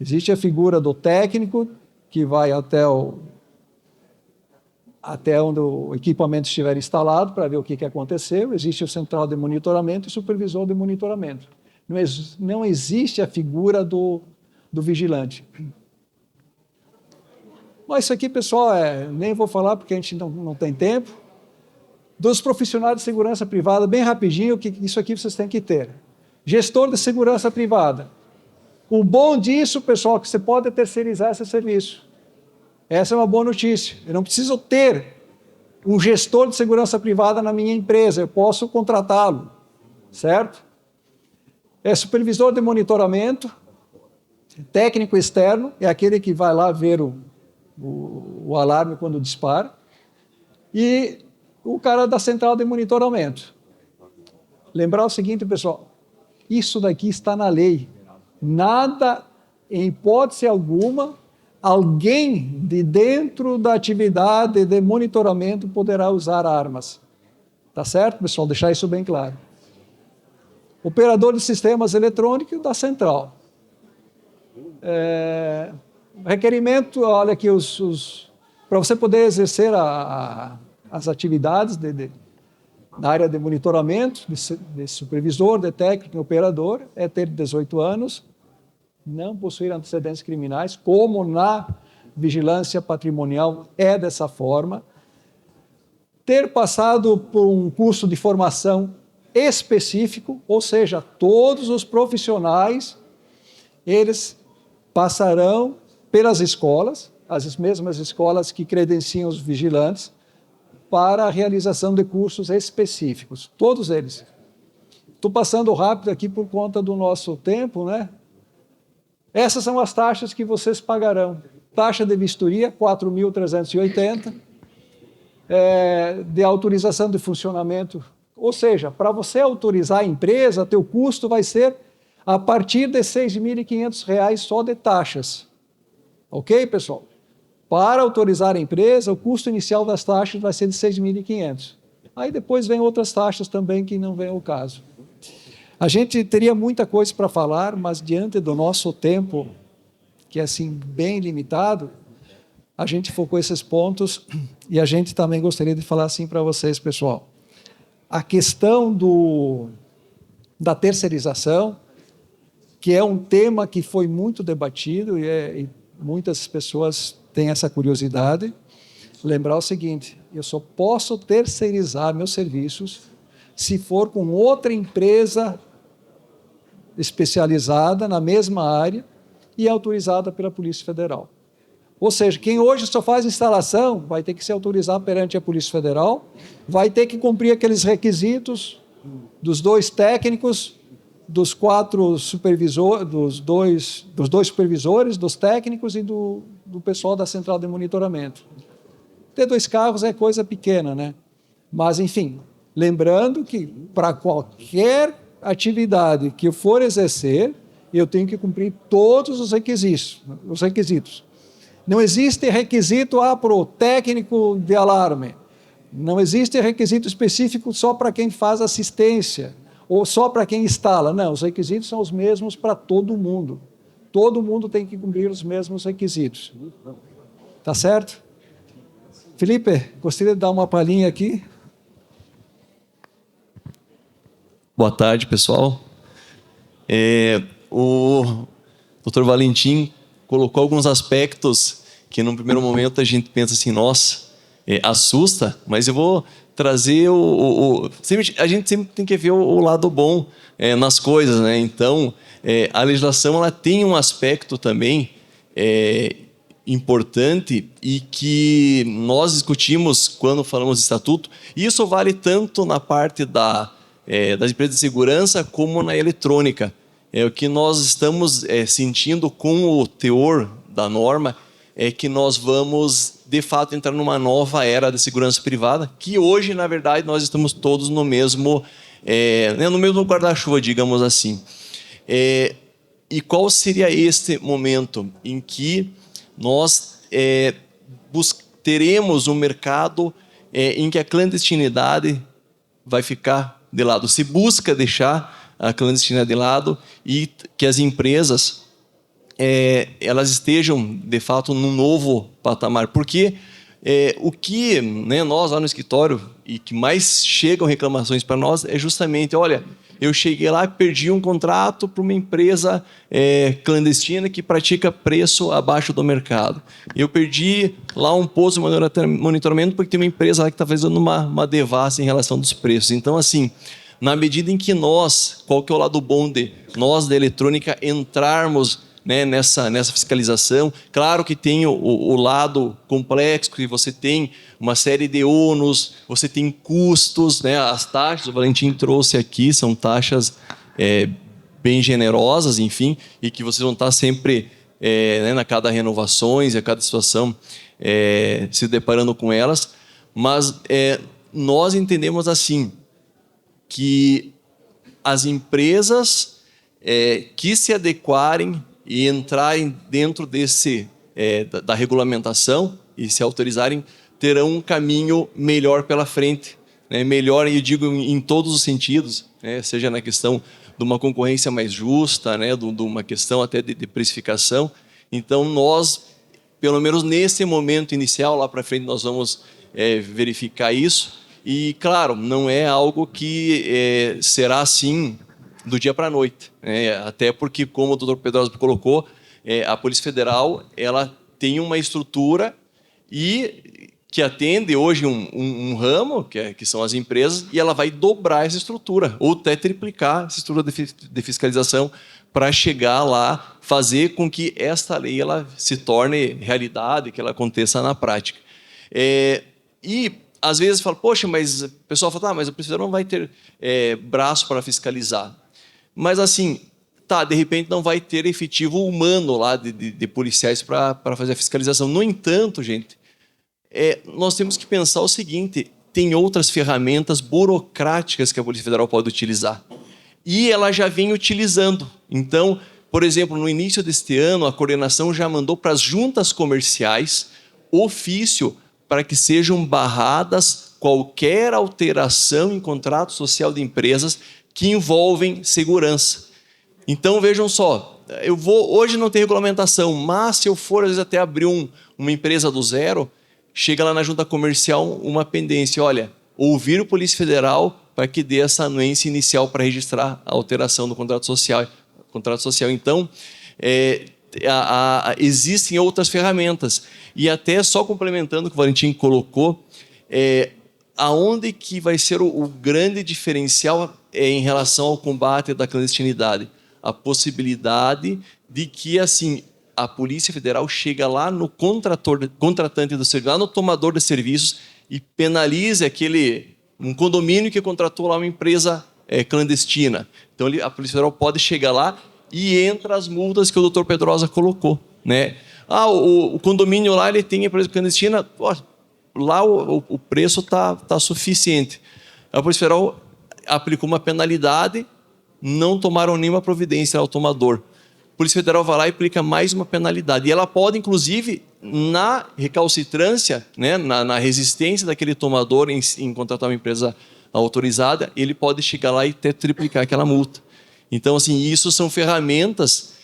Speaker 3: Existe a figura do técnico, que vai até onde o equipamento estiver instalado para ver o que aconteceu. Existe o central de monitoramento e o supervisor de monitoramento. Não existe a figura do vigilante. Mas isso aqui, pessoal, nem vou falar porque a gente não tem tempo. Dos profissionais de segurança privada, bem rapidinho, que isso aqui vocês têm que ter. Gestor de segurança privada. O bom disso, pessoal, é que você pode terceirizar esse serviço. Essa é uma boa notícia. Eu não preciso ter um gestor de segurança privada na minha empresa, eu posso contratá-lo, certo? Supervisor de monitoramento, técnico externo, é aquele que vai lá ver o alarme quando dispara, e o cara da central de monitoramento. Lembrar o seguinte, pessoal, isso daqui está na lei. Nada, em hipótese alguma, alguém de dentro da atividade de monitoramento poderá usar armas. Tá certo, pessoal? Deixar isso bem claro. Operador de sistemas eletrônicos da central. Requerimento, olha aqui, para você poder exercer as atividades na área de monitoramento, de supervisor, de técnico e operador, é ter 18 anos, não possuir antecedentes criminais, como na vigilância patrimonial é dessa forma, ter passado por um curso de formação específico, ou seja, todos os profissionais, eles passarão pelas escolas, as mesmas escolas que credenciam os vigilantes, para a realização de cursos específicos, todos eles. Estou passando rápido aqui por conta do nosso tempo, né? Essas são as taxas que vocês pagarão. Taxa de vistoria, 4.380, de autorização de funcionamento. Ou seja, para você autorizar a empresa, teu custo vai ser a partir de R$ 6.500 só de taxas. Ok, pessoal? Para autorizar a empresa, o custo inicial das taxas vai ser de R$ 6.500. Aí depois vem outras taxas também que não vem ao caso. A gente teria muita coisa para falar, mas diante do nosso tempo, que é assim bem limitado, a gente focou esses pontos e a gente também gostaria de falar assim para vocês, pessoal. A questão da terceirização, que é um tema que foi muito debatido e muitas pessoas têm essa curiosidade. Lembrar o seguinte, eu só posso terceirizar meus serviços se for com outra empresa especializada na mesma área e autorizada pela Polícia Federal. Ou seja, quem hoje só faz instalação vai ter que se autorizar perante a Polícia Federal, vai ter que cumprir aqueles requisitos dos 2 técnicos, dos 4 supervisores, dos dois supervisores, dos técnicos e do pessoal da central de monitoramento. Ter 2 carros é coisa pequena, né? Mas, enfim, lembrando que para qualquer atividade que eu for exercer, eu tenho que cumprir todos os requisitos. Não existe requisito para o técnico de alarme, Não existe requisito específico só para quem faz assistência ou só para quem instala. Não, os requisitos são os mesmos para todo mundo. Todo mundo tem que cumprir os mesmos requisitos. Tá certo? Felipe, gostaria de dar uma palhinha aqui?
Speaker 4: Boa tarde, pessoal. O Dr. Valentim colocou alguns aspectos que, num primeiro momento, a gente pensa assim, nossa, assusta, mas eu vou trazer a gente sempre tem que ver o lado bom nas coisas, né? Então, a legislação ela tem um aspecto também importante e que nós discutimos quando falamos de estatuto. Isso vale tanto na parte das empresas de segurança como na eletrônica. O que nós estamos sentindo com o teor da norma é que nós vamos, de fato, entrar numa nova era da segurança privada, que hoje, na verdade, nós estamos todos no mesmo guarda-chuva, digamos assim. E qual seria este momento em que nós teremos um mercado em que a clandestinidade vai ficar de lado? Se busca deixar a clandestinidade de lado e que as empresas elas estejam, de fato, num novo patamar. Porque o que nós lá no escritório e que mais chegam reclamações para nós é justamente, olha, eu cheguei lá e perdi um contrato para uma empresa clandestina que pratica preço abaixo do mercado. Eu perdi lá um posto de monitoramento porque tem uma empresa lá que está fazendo uma devassa em relação dos preços. Então, assim, na medida em que nós, qual que é o lado bom de nós da eletrônica entrarmos nessa fiscalização, claro que tem o lado complexo, que você tem uma série de ônus, você tem custos, as taxas, o Valentim trouxe aqui, são taxas bem generosas, enfim, e que vocês vão estar sempre, na cada renovações e a cada situação, se deparando com elas, mas nós entendemos assim, que as empresas que se adequarem e entrarem dentro da regulamentação e se autorizarem, terão um caminho melhor pela frente. Melhor, eu digo, em todos os sentidos, seja na questão de uma concorrência mais justa, de uma questão até de precificação. Então, nós, pelo menos nesse momento inicial, lá para frente, nós vamos verificar isso. E, claro, não é algo que será assim do dia para a noite. Até porque, como o Dr. Pedrosa colocou, a Polícia Federal ela tem uma estrutura e que atende hoje um ramo, que são as empresas, e ela vai dobrar essa estrutura, ou até triplicar essa estrutura de fiscalização para chegar lá, fazer com que esta lei ela se torne realidade, que ela aconteça na prática. E, às vezes, fala, poxa, mas o pessoal fala, mas a Polícia Federal não vai ter braço para fiscalizar. Mas, assim, de repente não vai ter efetivo humano lá de policiais para fazer a fiscalização. No entanto, gente, nós temos que pensar o seguinte, tem outras ferramentas burocráticas que a Polícia Federal pode utilizar. E ela já vem utilizando. Então, por exemplo, no início deste ano, a coordenação já mandou para as juntas comerciais ofício para que sejam barradas qualquer alteração em contrato social de empresas que envolvem segurança. Então, vejam só, hoje não tem regulamentação, mas se eu for, às vezes, até abrir uma empresa do zero, chega lá na junta comercial uma pendência, olha, ouvir o Polícia Federal para que dê essa anuência inicial para registrar a alteração do contrato social. Então, existem outras ferramentas. E até só complementando o que o Valentim colocou, aonde que vai ser o grande diferencial em relação ao combate da clandestinidade? A possibilidade de que, assim, a Polícia Federal chega lá no contratante do serviço, lá no tomador de serviços e penalize um condomínio que contratou lá uma empresa clandestina. Então, a Polícia Federal pode chegar lá e entra as multas que o Dr. Pedrosa colocou. O condomínio lá ele tem empresa clandestina, lá o preço tá suficiente. A Polícia Federal aplicou uma penalidade, não tomaram nenhuma providência ao tomador. Polícia Federal vai lá e aplica mais uma penalidade. E ela pode, inclusive, na recalcitrância, né, na resistência daquele tomador em contratar uma empresa autorizada, ele pode chegar lá e até triplicar aquela multa. Então, assim, isso são ferramentas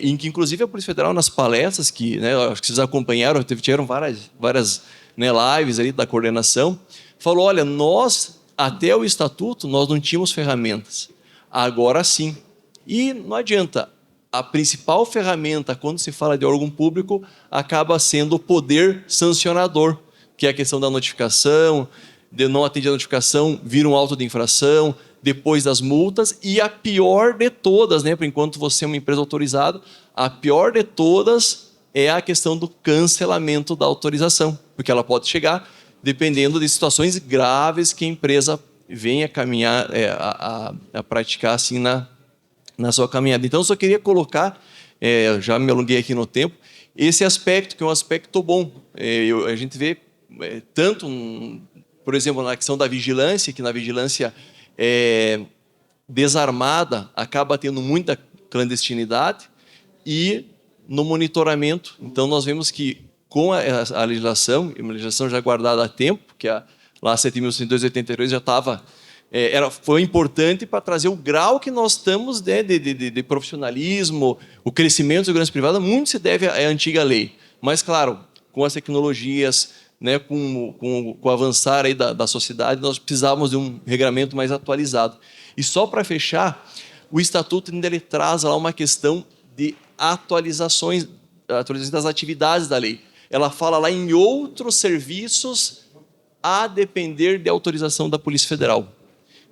Speaker 4: em que, inclusive, a Polícia Federal, nas palestras, que, né, acho que vocês acompanharam, tiveram várias né, lives ali da coordenação, falou, olha, nós, até o Estatuto, nós não tínhamos ferramentas. Agora sim. E não adianta. A principal ferramenta, quando se fala de órgão público, acaba sendo o poder sancionador, que é a questão da notificação, de não atender a notificação, vira um auto de infração, depois das multas, e a pior de todas, né, por enquanto você é uma empresa autorizada, a pior de todas é a questão do cancelamento da autorização, porque ela pode chegar, dependendo de situações graves que a empresa venha caminhar, a praticar assim na sua caminhada. Então, eu só queria colocar, já me alonguei aqui no tempo, esse aspecto, que é um aspecto bom. A gente vê tanto, por exemplo, na questão da vigilância, que na vigilância desarmada acaba tendo muita clandestinidade, e no monitoramento. Então, nós vemos que com a legislação, uma legislação já guardada há tempo, que lá 7.182 já estava... foi importante para trazer o grau que nós estamos de profissionalismo, o crescimento da segurança privada, muito se deve à antiga lei. Mas, claro, com as tecnologias, né, com o avançar aí da sociedade, nós precisávamos de um regramento mais atualizado. E só para fechar, o Estatuto ainda ele traz lá uma questão de atualizações das atividades da lei. Ela fala lá em outros serviços a depender de autorização da Polícia Federal.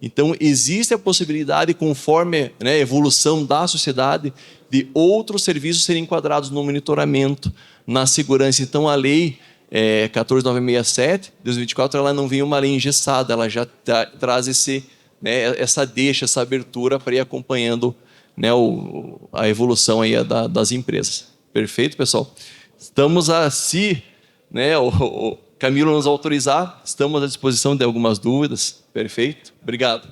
Speaker 4: Então, existe a possibilidade, conforme, né, a evolução da sociedade, de outros serviços serem enquadrados no monitoramento, na segurança. Então, a lei 14.967, de 2024, ela não vem uma lei engessada, ela já traz essa deixa, essa abertura para ir acompanhando, né, a evolução aí das empresas. Perfeito, pessoal? Estamos se o Camilo nos autorizar, estamos à disposição de algumas dúvidas. Perfeito? Obrigado.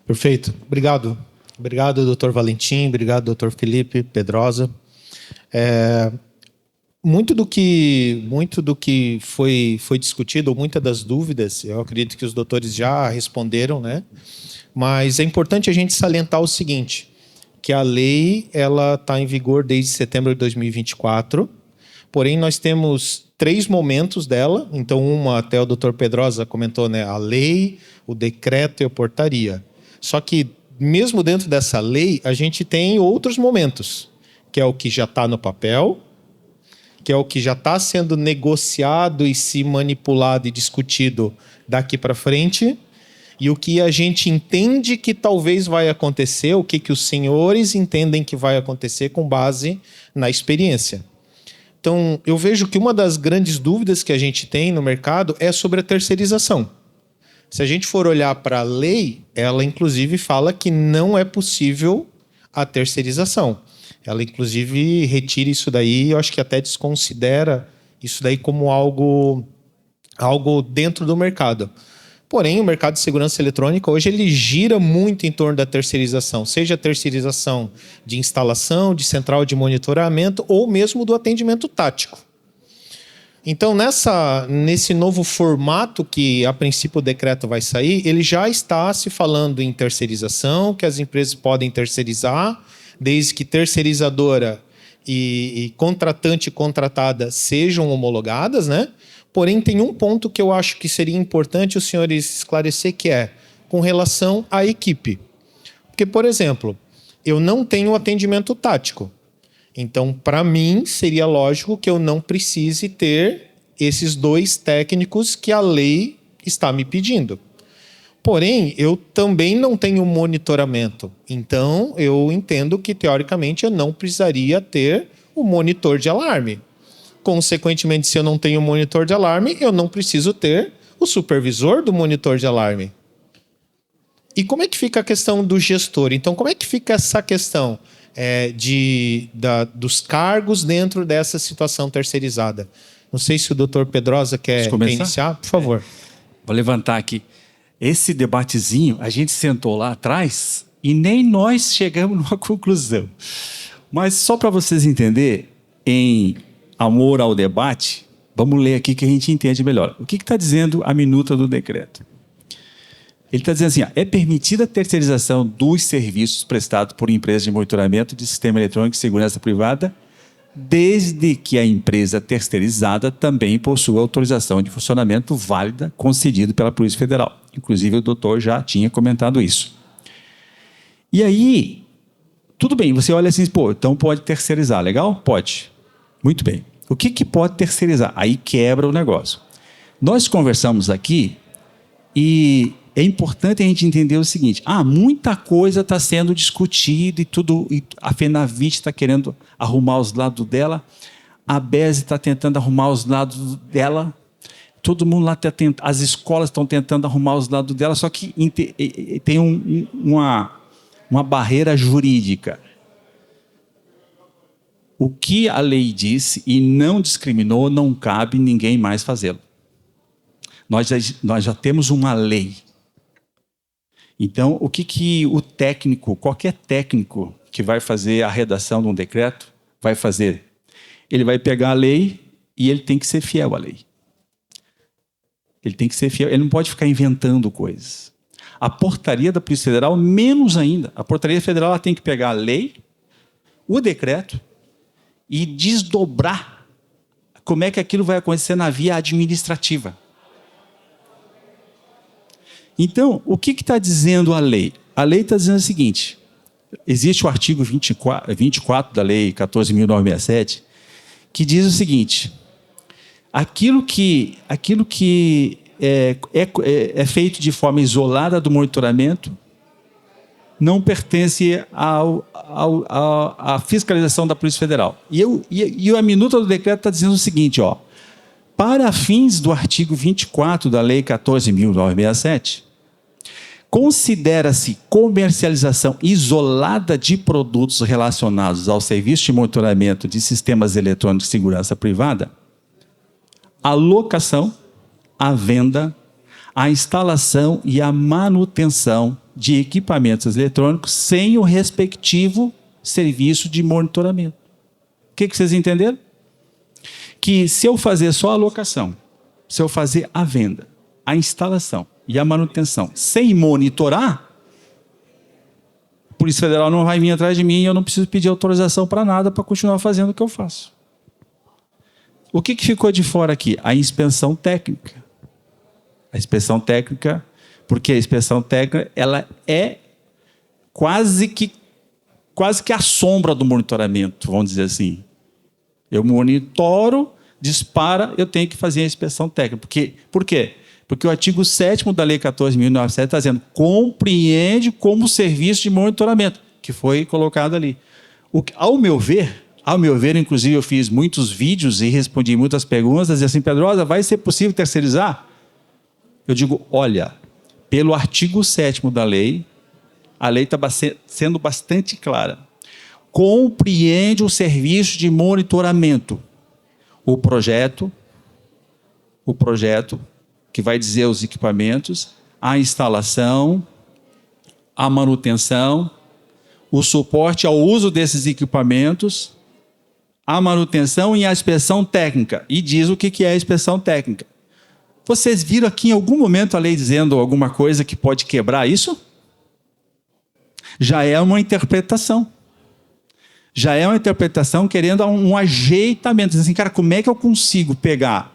Speaker 1: Perfeito. Obrigado. Obrigado, doutor Valentim. Obrigado, doutor Felipe Pedrosa. Muito do que foi discutido, muitas das dúvidas, eu acredito que os doutores já responderam, né? Mas é importante a gente salientar o seguinte, que a lei ela está em vigor desde setembro de 2024, porém nós temos 3 momentos dela, então uma até o doutor Pedrosa comentou, né? A lei, o decreto e a portaria. Só que mesmo dentro dessa lei, a gente tem outros momentos, que é o que já está no papel, que é o que já está sendo negociado e se manipulado e discutido daqui para frente, e o que a gente entende que talvez vai acontecer, o que os senhores entendem que vai acontecer com base na experiência. Então, eu vejo que uma das grandes dúvidas que a gente tem no mercado é sobre a terceirização. Se a gente for olhar para a lei, ela inclusive fala que não é possível a terceirização. Ela inclusive retira isso daí, eu acho que até desconsidera isso daí como algo dentro do mercado. Porém, o mercado de segurança eletrônica hoje ele gira muito em torno da terceirização, seja a terceirização de instalação, de central de monitoramento ou mesmo do atendimento tático. Então, nesse novo formato que, a princípio, o decreto vai sair, ele já está se falando em terceirização, que as empresas podem terceirizar, desde que terceirizadora e contratante e contratada sejam homologadas, né? Porém, tem um ponto que eu acho que seria importante os senhores esclarecer, que é com relação à equipe. Porque, por exemplo, eu não tenho atendimento tático. Então, para mim, seria lógico que eu não precise ter esses 2 técnicos que a lei está me pedindo. Porém, eu também não tenho monitoramento. Então, eu entendo que, teoricamente, eu não precisaria ter o monitor de alarme. Consequentemente, se eu não tenho monitor de alarme, eu não preciso ter o supervisor do monitor de alarme. E como é que fica a questão do gestor? Então, como é que fica essa questão dos cargos dentro dessa situação terceirizada? Não sei se o doutor Pedrosa quer iniciar. Por favor.
Speaker 2: Vou levantar aqui. Esse debatezinho, a gente sentou lá atrás E nem nós chegamos numa conclusão. Mas só para vocês entenderem, em amor ao debate, vamos ler aqui que a gente entende melhor. O que está dizendo a minuta do decreto? Ele está dizendo assim, é permitida a terceirização dos serviços prestados por empresas de monitoramento de sistema eletrônico de segurança privada, desde que a empresa terceirizada também possua autorização de funcionamento válida concedida pela Polícia Federal. Inclusive, o doutor já tinha comentado isso. E aí, tudo bem, você olha assim, pô, então pode terceirizar, legal? Pode. Muito bem. O que pode terceirizar? Aí quebra o negócio. Nós conversamos aqui e é importante a gente entender o seguinte, muita coisa está sendo discutida e tudo, e a FENAVIT está querendo arrumar os lados dela, a BESE está tentando arrumar os lados dela, todo mundo lá está tentando, as escolas estão tentando arrumar os lados dela, só que tem uma barreira jurídica. O que a lei disse e não discriminou, não cabe ninguém mais fazê-lo. Nós já temos uma lei. Então, o que o técnico, qualquer técnico que vai fazer a redação de um decreto, vai fazer? Ele vai pegar a lei e ele tem que ser fiel à lei. Ele tem que ser fiel, ele não pode ficar inventando coisas. A portaria da Polícia Federal, menos ainda. A portaria federal ela tem que pegar a lei, o decreto, e desdobrar como é que aquilo vai acontecer na via administrativa. Então, o que está dizendo a lei? A lei está dizendo o seguinte, existe o artigo 24 da Lei 14.967, que diz o seguinte, aquilo que é feito de forma isolada do monitoramento não pertence à fiscalização da Polícia Federal. E a minuta do decreto está dizendo o seguinte, para fins do artigo 24 da Lei 14.967, considera-se comercialização isolada de produtos relacionados ao serviço de monitoramento de sistemas eletrônicos de segurança privada a locação, a venda, a instalação e a manutenção de equipamentos eletrônicos sem o respectivo serviço de monitoramento. O que vocês entenderam? Que se eu fazer só a locação, se eu fazer a venda, a instalação e a manutenção sem monitorar, a Polícia Federal não vai vir atrás de mim e eu não preciso pedir autorização para nada para continuar fazendo o que eu faço. O que ficou de fora aqui? A inspeção técnica. A inspeção técnica, porque a inspeção técnica ela é quase que a sombra do monitoramento, vamos dizer assim. Eu monitoro, dispara, eu tenho que fazer a inspeção técnica. Por quê? Porque o artigo 7º da Lei 14.967 está dizendo compreende como serviço de monitoramento, que foi colocado ali. Ao meu ver, inclusive eu fiz muitos vídeos e respondi muitas perguntas, e assim, Pedrosa, vai ser possível terceirizar? Eu digo, olha, pelo artigo 7º da lei, a lei está sendo bastante clara. Compreende o serviço de monitoramento. O projeto que vai dizer os equipamentos, a instalação, a manutenção, o suporte ao uso desses equipamentos, a manutenção e a inspeção técnica. E diz o que é a inspeção técnica. Vocês viram aqui em algum momento a lei dizendo alguma coisa que pode quebrar isso? Já é uma interpretação. Já é uma interpretação querendo um ajeitamento. Diz assim, cara, como é que eu consigo pegar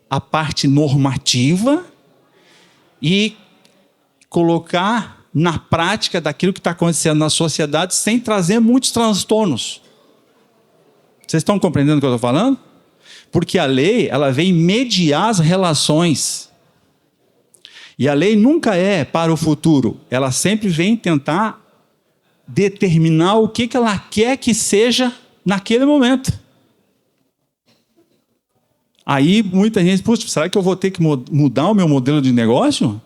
Speaker 2: a parte normativa e colocar na prática daquilo que está acontecendo na sociedade sem trazer muitos transtornos? Vocês estão compreendendo o que eu estou falando? Porque a lei, ela vem mediar as relações. E a lei nunca é para o futuro. Ela sempre vem tentar determinar o que ela quer que seja naquele momento. Aí muita gente, puxa, será que eu vou ter que mudar o meu modelo de negócio?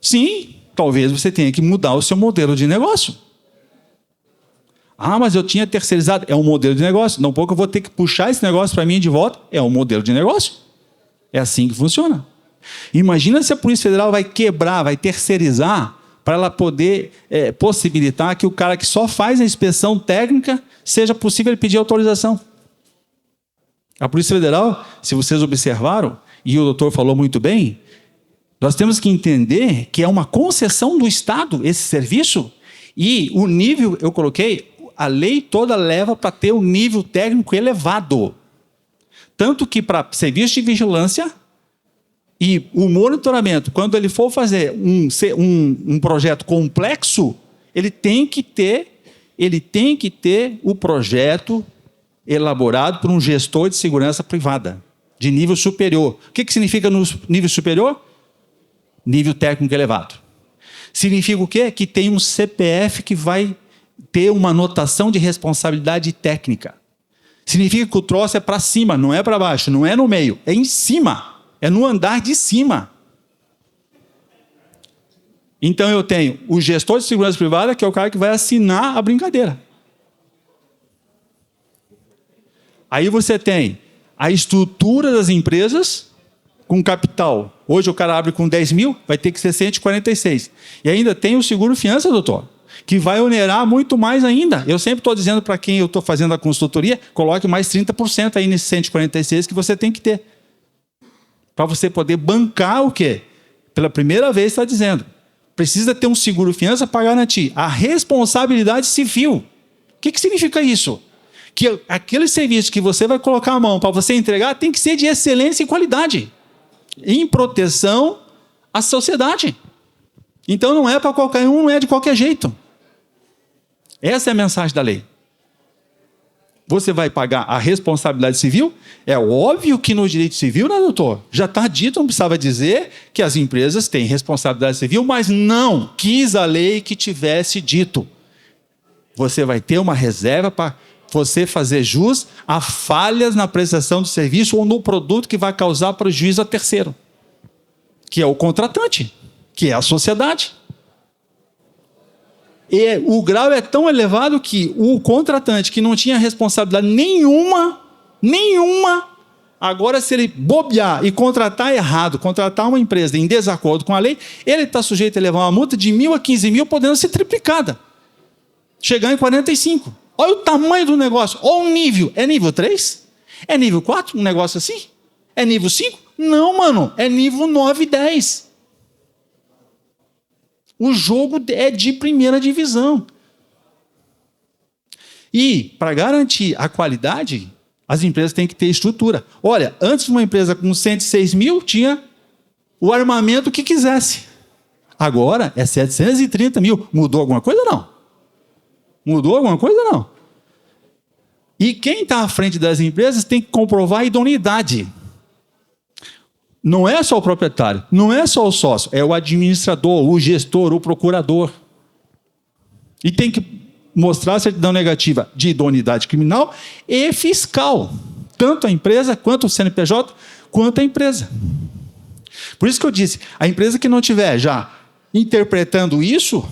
Speaker 2: Sim, talvez você tenha que mudar o seu modelo de negócio. Mas eu tinha terceirizado. É um modelo de negócio. Não pouco eu vou ter que puxar esse negócio para mim de volta. É um modelo de negócio. É assim que funciona. Imagina se a Polícia Federal vai quebrar, vai terceirizar para ela poder possibilitar que o cara que só faz a inspeção técnica seja possível ele pedir autorização. A Polícia Federal, se vocês observaram, e o doutor falou muito bem, nós temos que entender que é uma concessão do Estado esse serviço, e o nível, eu coloquei, a lei toda leva para ter um nível técnico elevado. Tanto que para serviço de vigilância e o monitoramento, quando ele for fazer um projeto complexo, ele tem que ter o projeto elaborado por um gestor de segurança privada, de nível superior. O que significa no nível superior? Nível técnico elevado. Significa o quê? Que tem um CPF que vai ter uma notação de responsabilidade técnica. Significa que o troço é para cima, não é para baixo, não é no meio, é em cima, é no andar de cima. Então eu tenho o gestor de segurança privada, que é o cara que vai assinar a brincadeira. Aí você tem a estrutura das empresas com capital. Hoje o cara abre com 10 mil, vai ter que ser 146. E ainda tem o seguro fiança, doutor, que vai onerar muito mais ainda. Eu sempre estou dizendo para quem eu estou fazendo a consultoria, coloque mais 30% aí nesse 146 que você tem que ter. Para você poder bancar o quê? Pela primeira vez está dizendo, precisa ter um seguro fiança para garantir a responsabilidade civil. O que significa isso? Que aquele serviço que você vai colocar a mão para você entregar tem que ser de excelência e qualidade, em proteção à sociedade. Então não é para qualquer um, não é de qualquer jeito. Essa é a mensagem da lei. Você vai pagar a responsabilidade civil? É óbvio que no direito civil, né, doutor? Já está dito, não precisava dizer que as empresas têm responsabilidade civil, mas não quis a lei que tivesse dito. Você vai ter uma reserva para você fazer jus a falhas na prestação do serviço ou no produto que vai causar prejuízo a terceiro, que é o contratante, que é a sociedade. E o grau é tão elevado que o contratante que não tinha responsabilidade nenhuma, agora se ele bobear e contratar errado, contratar uma empresa em desacordo com a lei, ele está sujeito a levar uma multa de 1.000 a 15.000, podendo ser triplicada, chegar em 45. Olha o tamanho do negócio, olha o nível. É nível 3? É nível 4? Um negócio assim? É nível 5? Não, mano, é nível 9 e 10. O jogo é de primeira divisão. E, para garantir a qualidade, as empresas têm que ter estrutura. Olha, antes uma empresa com 106 mil tinha o armamento que quisesse. Agora é 730 mil. Mudou alguma coisa? Não. Mudou alguma coisa? Não. E quem está à frente das empresas tem que comprovar a idoneidade. Não é só o proprietário, não é só o sócio, é o administrador, o gestor, o procurador. E tem que mostrar a certidão negativa de idoneidade criminal e fiscal. Tanto a empresa, quanto o CNPJ, quanto a empresa. Por isso que eu disse, a empresa que não estiver já interpretando isso,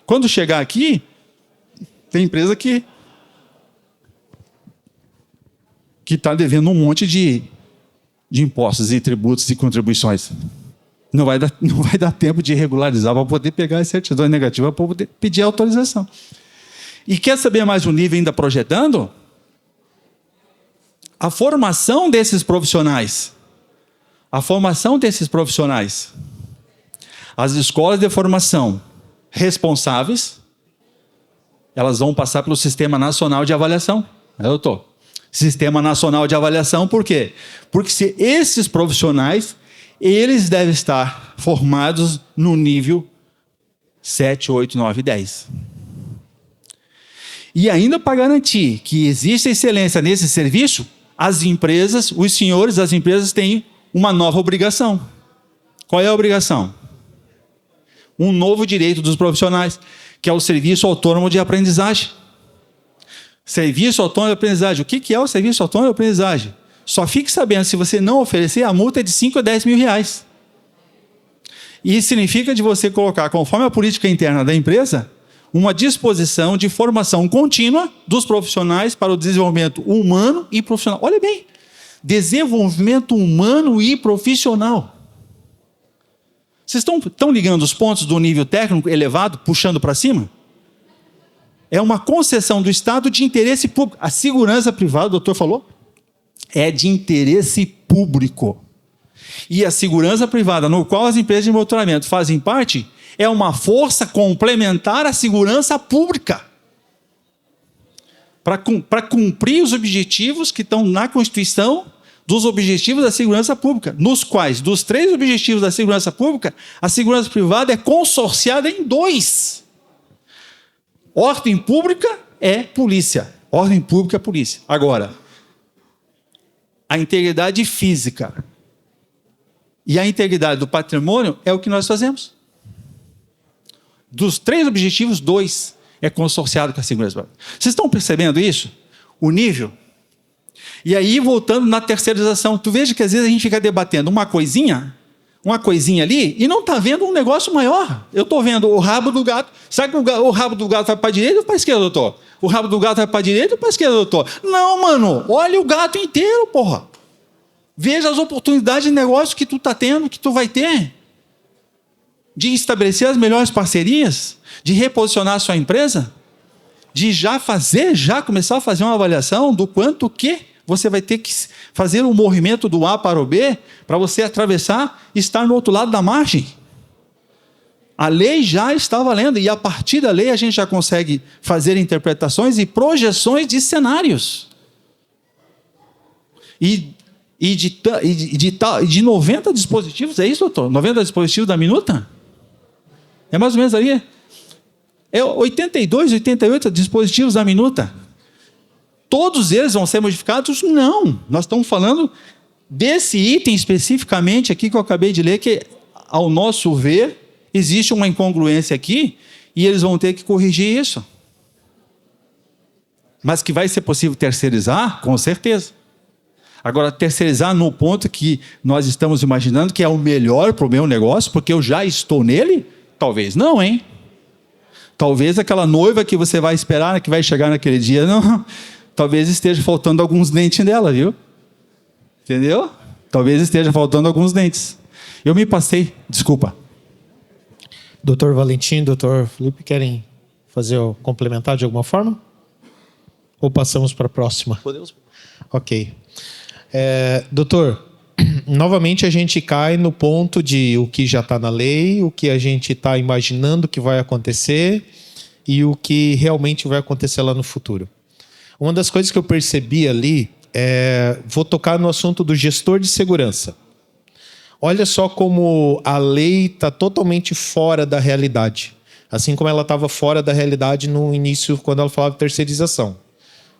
Speaker 2: quando chegar aqui, tem empresa que está devendo um monte de impostos e tributos e contribuições. Não vai dar tempo de regularizar para poder pegar a certidão negativa para poder pedir autorização. E quer saber mais um nível ainda projetando? A formação desses profissionais. As escolas de formação responsáveis, elas vão passar pelo Sistema Nacional de Avaliação. Doutor? Sistema Nacional de Avaliação, por quê? Porque se esses profissionais, eles devem estar formados no nível 7, 8, 9 e 10. E ainda para garantir que existe excelência nesse serviço, as empresas, os senhores das empresas têm uma nova obrigação. Qual é a obrigação? Um novo direito dos profissionais, que é o serviço autônomo de aprendizagem. Serviço autônomo de aprendizagem. O que é o serviço autônomo de aprendizagem? Só fique sabendo, se você não oferecer, a multa é de 5 a 10 mil reais. E significa de você colocar, conforme a política interna da empresa, uma disposição de formação contínua dos profissionais para o desenvolvimento humano e profissional. Olha bem, desenvolvimento humano e profissional. Vocês estão ligando os pontos do nível técnico elevado, puxando para cima? É uma concessão do Estado de interesse público. A segurança privada, o doutor falou, é de interesse público. E a segurança privada, no qual as empresas de monitoramento fazem parte, é uma força complementar à segurança pública. Para cumprir os objetivos que estão na Constituição, dos objetivos da segurança pública, nos quais, dos 3 objetivos da segurança pública, a segurança privada é consorciada em 2. Ordem pública é polícia. Ordem pública é polícia. Agora, a integridade física e a integridade do patrimônio é o que nós fazemos. Dos 3 objetivos, 2 é consorciado com a segurança privada. Vocês estão percebendo isso? O nível? E aí, voltando na terceirização, tu veja que às vezes a gente fica debatendo uma coisinha ali, e não está vendo um negócio maior. Eu estou vendo o rabo do gato. Sabe que o rabo do gato vai para a direita ou para a esquerda, doutor? O rabo do gato vai para a direita ou para a esquerda, doutor? Não, mano, olha o gato inteiro, porra. Veja as oportunidades de negócio que tu está tendo, que tu vai ter. De estabelecer as melhores parcerias, de reposicionar a sua empresa, de já começar a fazer uma avaliação do quanto que você vai ter que fazer um movimento do A para o B para você atravessar e estar no outro lado da margem. A lei já está valendo e a partir da lei a gente já consegue fazer interpretações e projeções de cenários. E de 90 dispositivos, é isso, doutor? 90 dispositivos da minuta? É mais ou menos ali? É 82, 88 dispositivos da minuta. Todos eles vão ser modificados? Não. Nós estamos falando desse item especificamente aqui que eu acabei de ler, que, ao nosso ver, existe uma incongruência aqui e eles vão ter que corrigir isso. Mas que vai ser possível terceirizar? Com certeza. Agora, terceirizar no ponto que nós estamos imaginando que é o melhor para o meu negócio, porque eu já estou nele? Talvez não, hein? Talvez aquela noiva que você vai esperar, que vai chegar naquele dia, não... Talvez esteja faltando alguns dentes dela, viu? Entendeu? Talvez esteja faltando alguns dentes. Eu me passei, desculpa.
Speaker 1: Doutor Valentim, doutor Felipe, querem complementar de alguma forma? Ou passamos para a próxima?
Speaker 4: Podemos.
Speaker 1: Ok. Doutor, novamente a gente cai no ponto de o que já está na lei, o que a gente está imaginando que vai acontecer e o que realmente vai acontecer lá no futuro. Uma das coisas que eu percebi ali vou tocar no assunto do gestor de segurança. Olha só como a lei está totalmente fora da realidade. Assim como ela estava fora da realidade no início, quando ela falava de terceirização.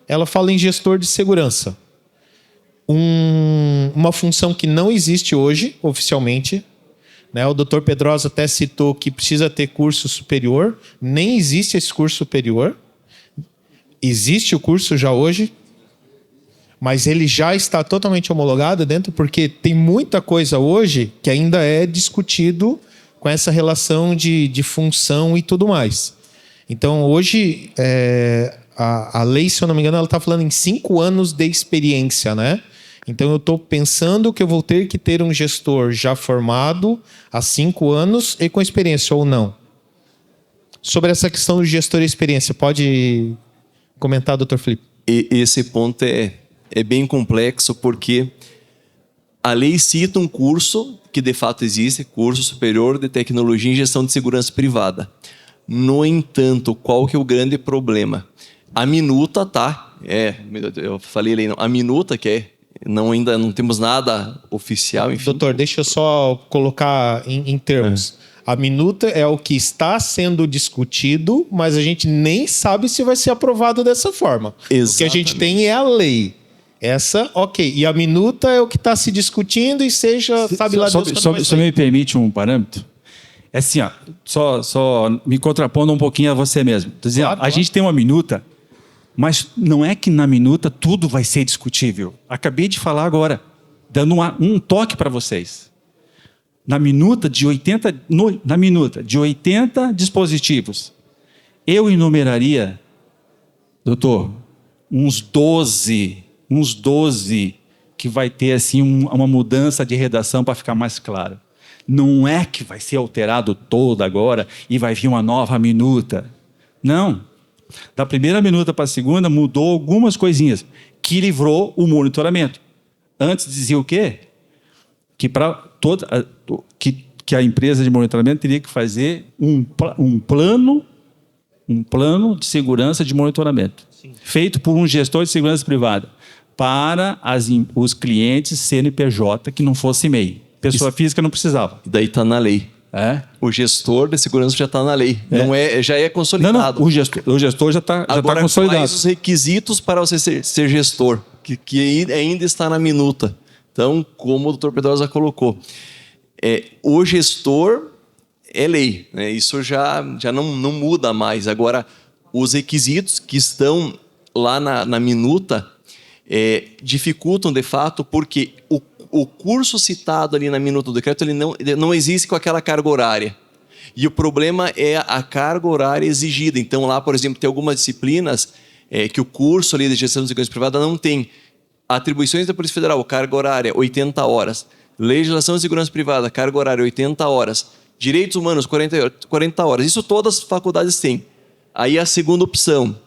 Speaker 1: Ela fala em gestor de segurança. Uma função que não existe hoje, oficialmente. Né? O doutor Pedrosa até citou que precisa ter curso superior. Nem existe esse curso superior. Existe o curso já hoje, mas ele já está totalmente homologado dentro, porque tem muita coisa hoje que ainda é discutido com essa relação de função e tudo mais. Então, hoje, a lei, se eu não me engano, ela está falando em 5 anos de experiência, né? Então, eu estou pensando que eu vou ter que ter um gestor já formado há 5 anos e com experiência, ou não? Sobre essa questão do gestor e experiência, pode comentar, doutor Felipe?
Speaker 4: Esse ponto é bem complexo, porque a lei cita um curso que de fato existe, curso superior de tecnologia em gestão de segurança privada. No entanto, qual que é o grande problema? A minuta tá, eu falei ali, a minuta que ainda não temos nada oficial, enfim.
Speaker 1: Doutor, deixa eu só colocar em termos. A minuta é o que está sendo discutido, mas a gente nem sabe se vai ser aprovado dessa forma.
Speaker 4: Exatamente.
Speaker 1: O que a gente tem é a lei. Essa, ok. E a minuta é o que está se discutindo e sabe lá Deus quando vai sair.
Speaker 2: Só me permite um parâmetro? É assim, ó, só me contrapondo um pouquinho a você mesmo. Dizendo,
Speaker 1: Claro.
Speaker 2: A gente tem uma minuta, mas não é que na minuta tudo vai ser discutível. Acabei de falar agora, dando um toque para vocês. Na minuta de 80 dispositivos, eu enumeraria, doutor, uns 12 que vai ter assim uma mudança de redação para ficar mais claro. Não é que vai ser alterado todo agora e vai vir uma nova minuta. Não. Da primeira minuta para a segunda mudou algumas coisinhas que livrou o monitoramento. Antes dizia o quê? Que que a empresa de monitoramento teria que fazer um plano de segurança de monitoramento, feito por um gestor de segurança privada, para os clientes CNPJ que não fosse MEI. Pessoa física não precisava.
Speaker 4: E daí está na lei. O gestor de segurança já está na lei. Já é consolidado.
Speaker 2: Não, o gestor já está consolidado.
Speaker 4: Quais os requisitos para você ser gestor, que ainda está na minuta. Então, como o Dr. Pedrosa colocou, o gestor é lei, né? Isso já não muda mais. Agora, os requisitos que estão lá na minuta dificultam, de fato, porque o curso citado ali na minuta do decreto ele não existe com aquela carga horária. E o problema é a carga horária exigida. Então, lá, por exemplo, tem algumas disciplinas que o curso ali de gestão de segurança privada não tem. Atribuições da Polícia Federal, carga horária, 80 horas. Legislação de segurança privada, carga horária, 80 horas. Direitos humanos, 40 horas. Isso todas as faculdades têm. Aí a segunda opção,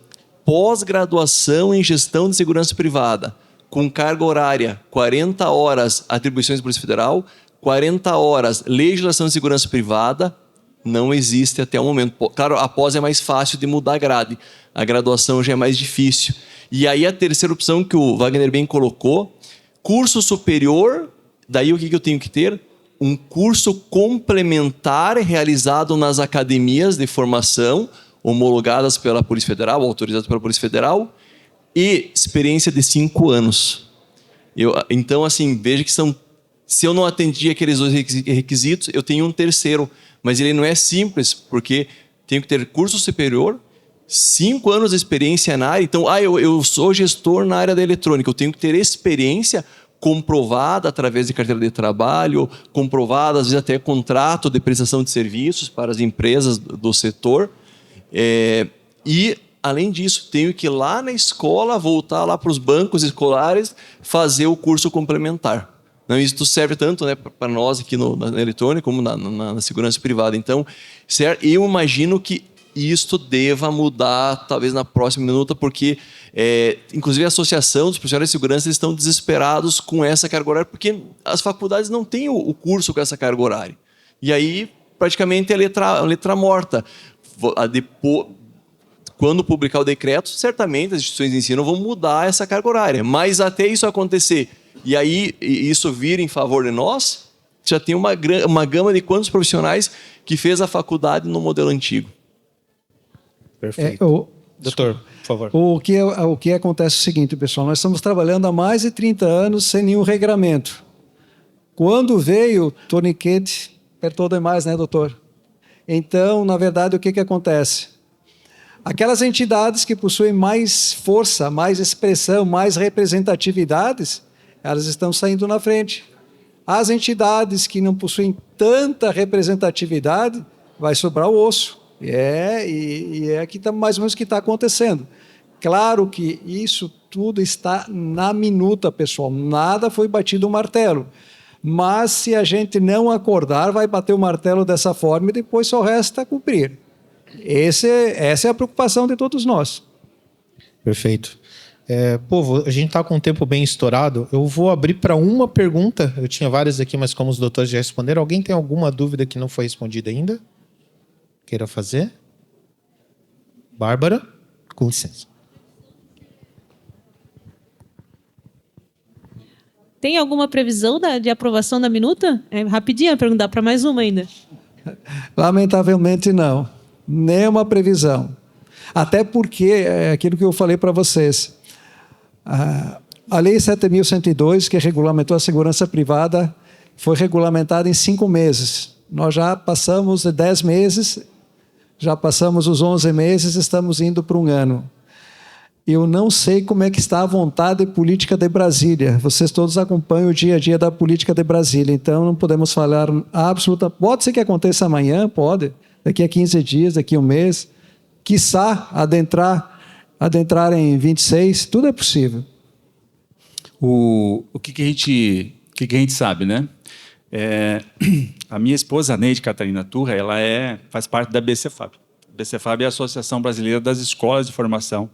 Speaker 4: pós-graduação em gestão de segurança privada, com carga horária, 40 horas, atribuições da Polícia Federal, 40 horas, legislação de segurança privada, não existe até o momento. Claro, a pós é mais fácil de mudar a grade. A graduação já é mais difícil. E aí a terceira opção que o Wagner bem colocou, curso superior, daí o que eu tenho que ter? Um curso complementar realizado nas academias de formação, homologadas pela Polícia Federal, autorizadas pela Polícia Federal, e experiência de 5 anos. Então, assim, veja que se eu não atendi aqueles 2 requisitos, eu tenho um terceiro, mas ele não é simples, porque tenho que ter curso superior, 5 anos de experiência na área. Então, eu sou gestor na área da eletrônica, eu tenho que ter experiência comprovada através de carteira de trabalho, comprovada, às vezes até contrato de prestação de serviços para as empresas do setor. E, além disso, tenho que ir lá na escola, voltar lá para os bancos escolares, fazer o curso complementar. Não, isso serve tanto, né, para nós aqui na eletrônica como na segurança privada. Então, eu imagino que isto deva mudar, talvez na próxima minuta, porque, inclusive, a Associação dos Profissionais de Segurança estão desesperados com essa carga horária, porque as faculdades não têm o curso com essa carga horária. E aí, praticamente, é letra morta. Quando publicar o decreto, certamente as instituições de ensino vão mudar essa carga horária. Mas até isso acontecer, e aí isso vir em favor de nós, já tem uma gama de quantos profissionais que fez a faculdade no modelo antigo.
Speaker 1: Perfeito. Doutor, por favor.
Speaker 3: O que acontece é o seguinte, pessoal, nós estamos trabalhando há mais de 30 anos sem nenhum regramento. Quando veio o torniquete, apertou demais, né, doutor? Então, na verdade, o que acontece? Aquelas entidades que possuem mais força, mais expressão, mais representatividades, elas estão saindo na frente. As entidades que não possuem tanta representatividade, vai sobrar o osso. E é aqui mais ou menos o que está acontecendo. Claro que isso tudo está na minuta, pessoal. Nada foi batido o martelo. Mas se a gente não acordar, vai bater o martelo dessa forma e depois só resta cumprir. Essa é a preocupação de todos nós.
Speaker 1: Perfeito. Povo, a gente está com um tempo bem estourado. Eu vou abrir para uma pergunta. Eu tinha várias aqui, mas como os doutores já responderam, alguém tem alguma dúvida que não foi respondida ainda? Queira fazer? Bárbara, com licença.
Speaker 5: Tem alguma previsão de aprovação da minuta? Rapidinho, perguntar para mais uma ainda.
Speaker 3: Lamentavelmente não. Nenhuma previsão. Até porque, é aquilo que eu falei para vocês, a Lei 7.102, que regulamentou a segurança privada, foi regulamentada em 5 meses. Nós já passamos de 10 meses, já passamos os 11 meses, estamos indo para 1 ano. Eu não sei como é que está a vontade política de Brasília. Vocês todos acompanham o dia a dia da política de Brasília, então não podemos falar absolutamente. Pode ser que aconteça amanhã, pode, daqui a 15 dias, daqui a 1 mês, quiçá adentrar em 26, tudo é possível.
Speaker 2: O que a gente sabe, né? A minha esposa, Neide Catarina Turra, ela faz parte da BCFAB. A BCFAB é a Associação Brasileira das Escolas de Formação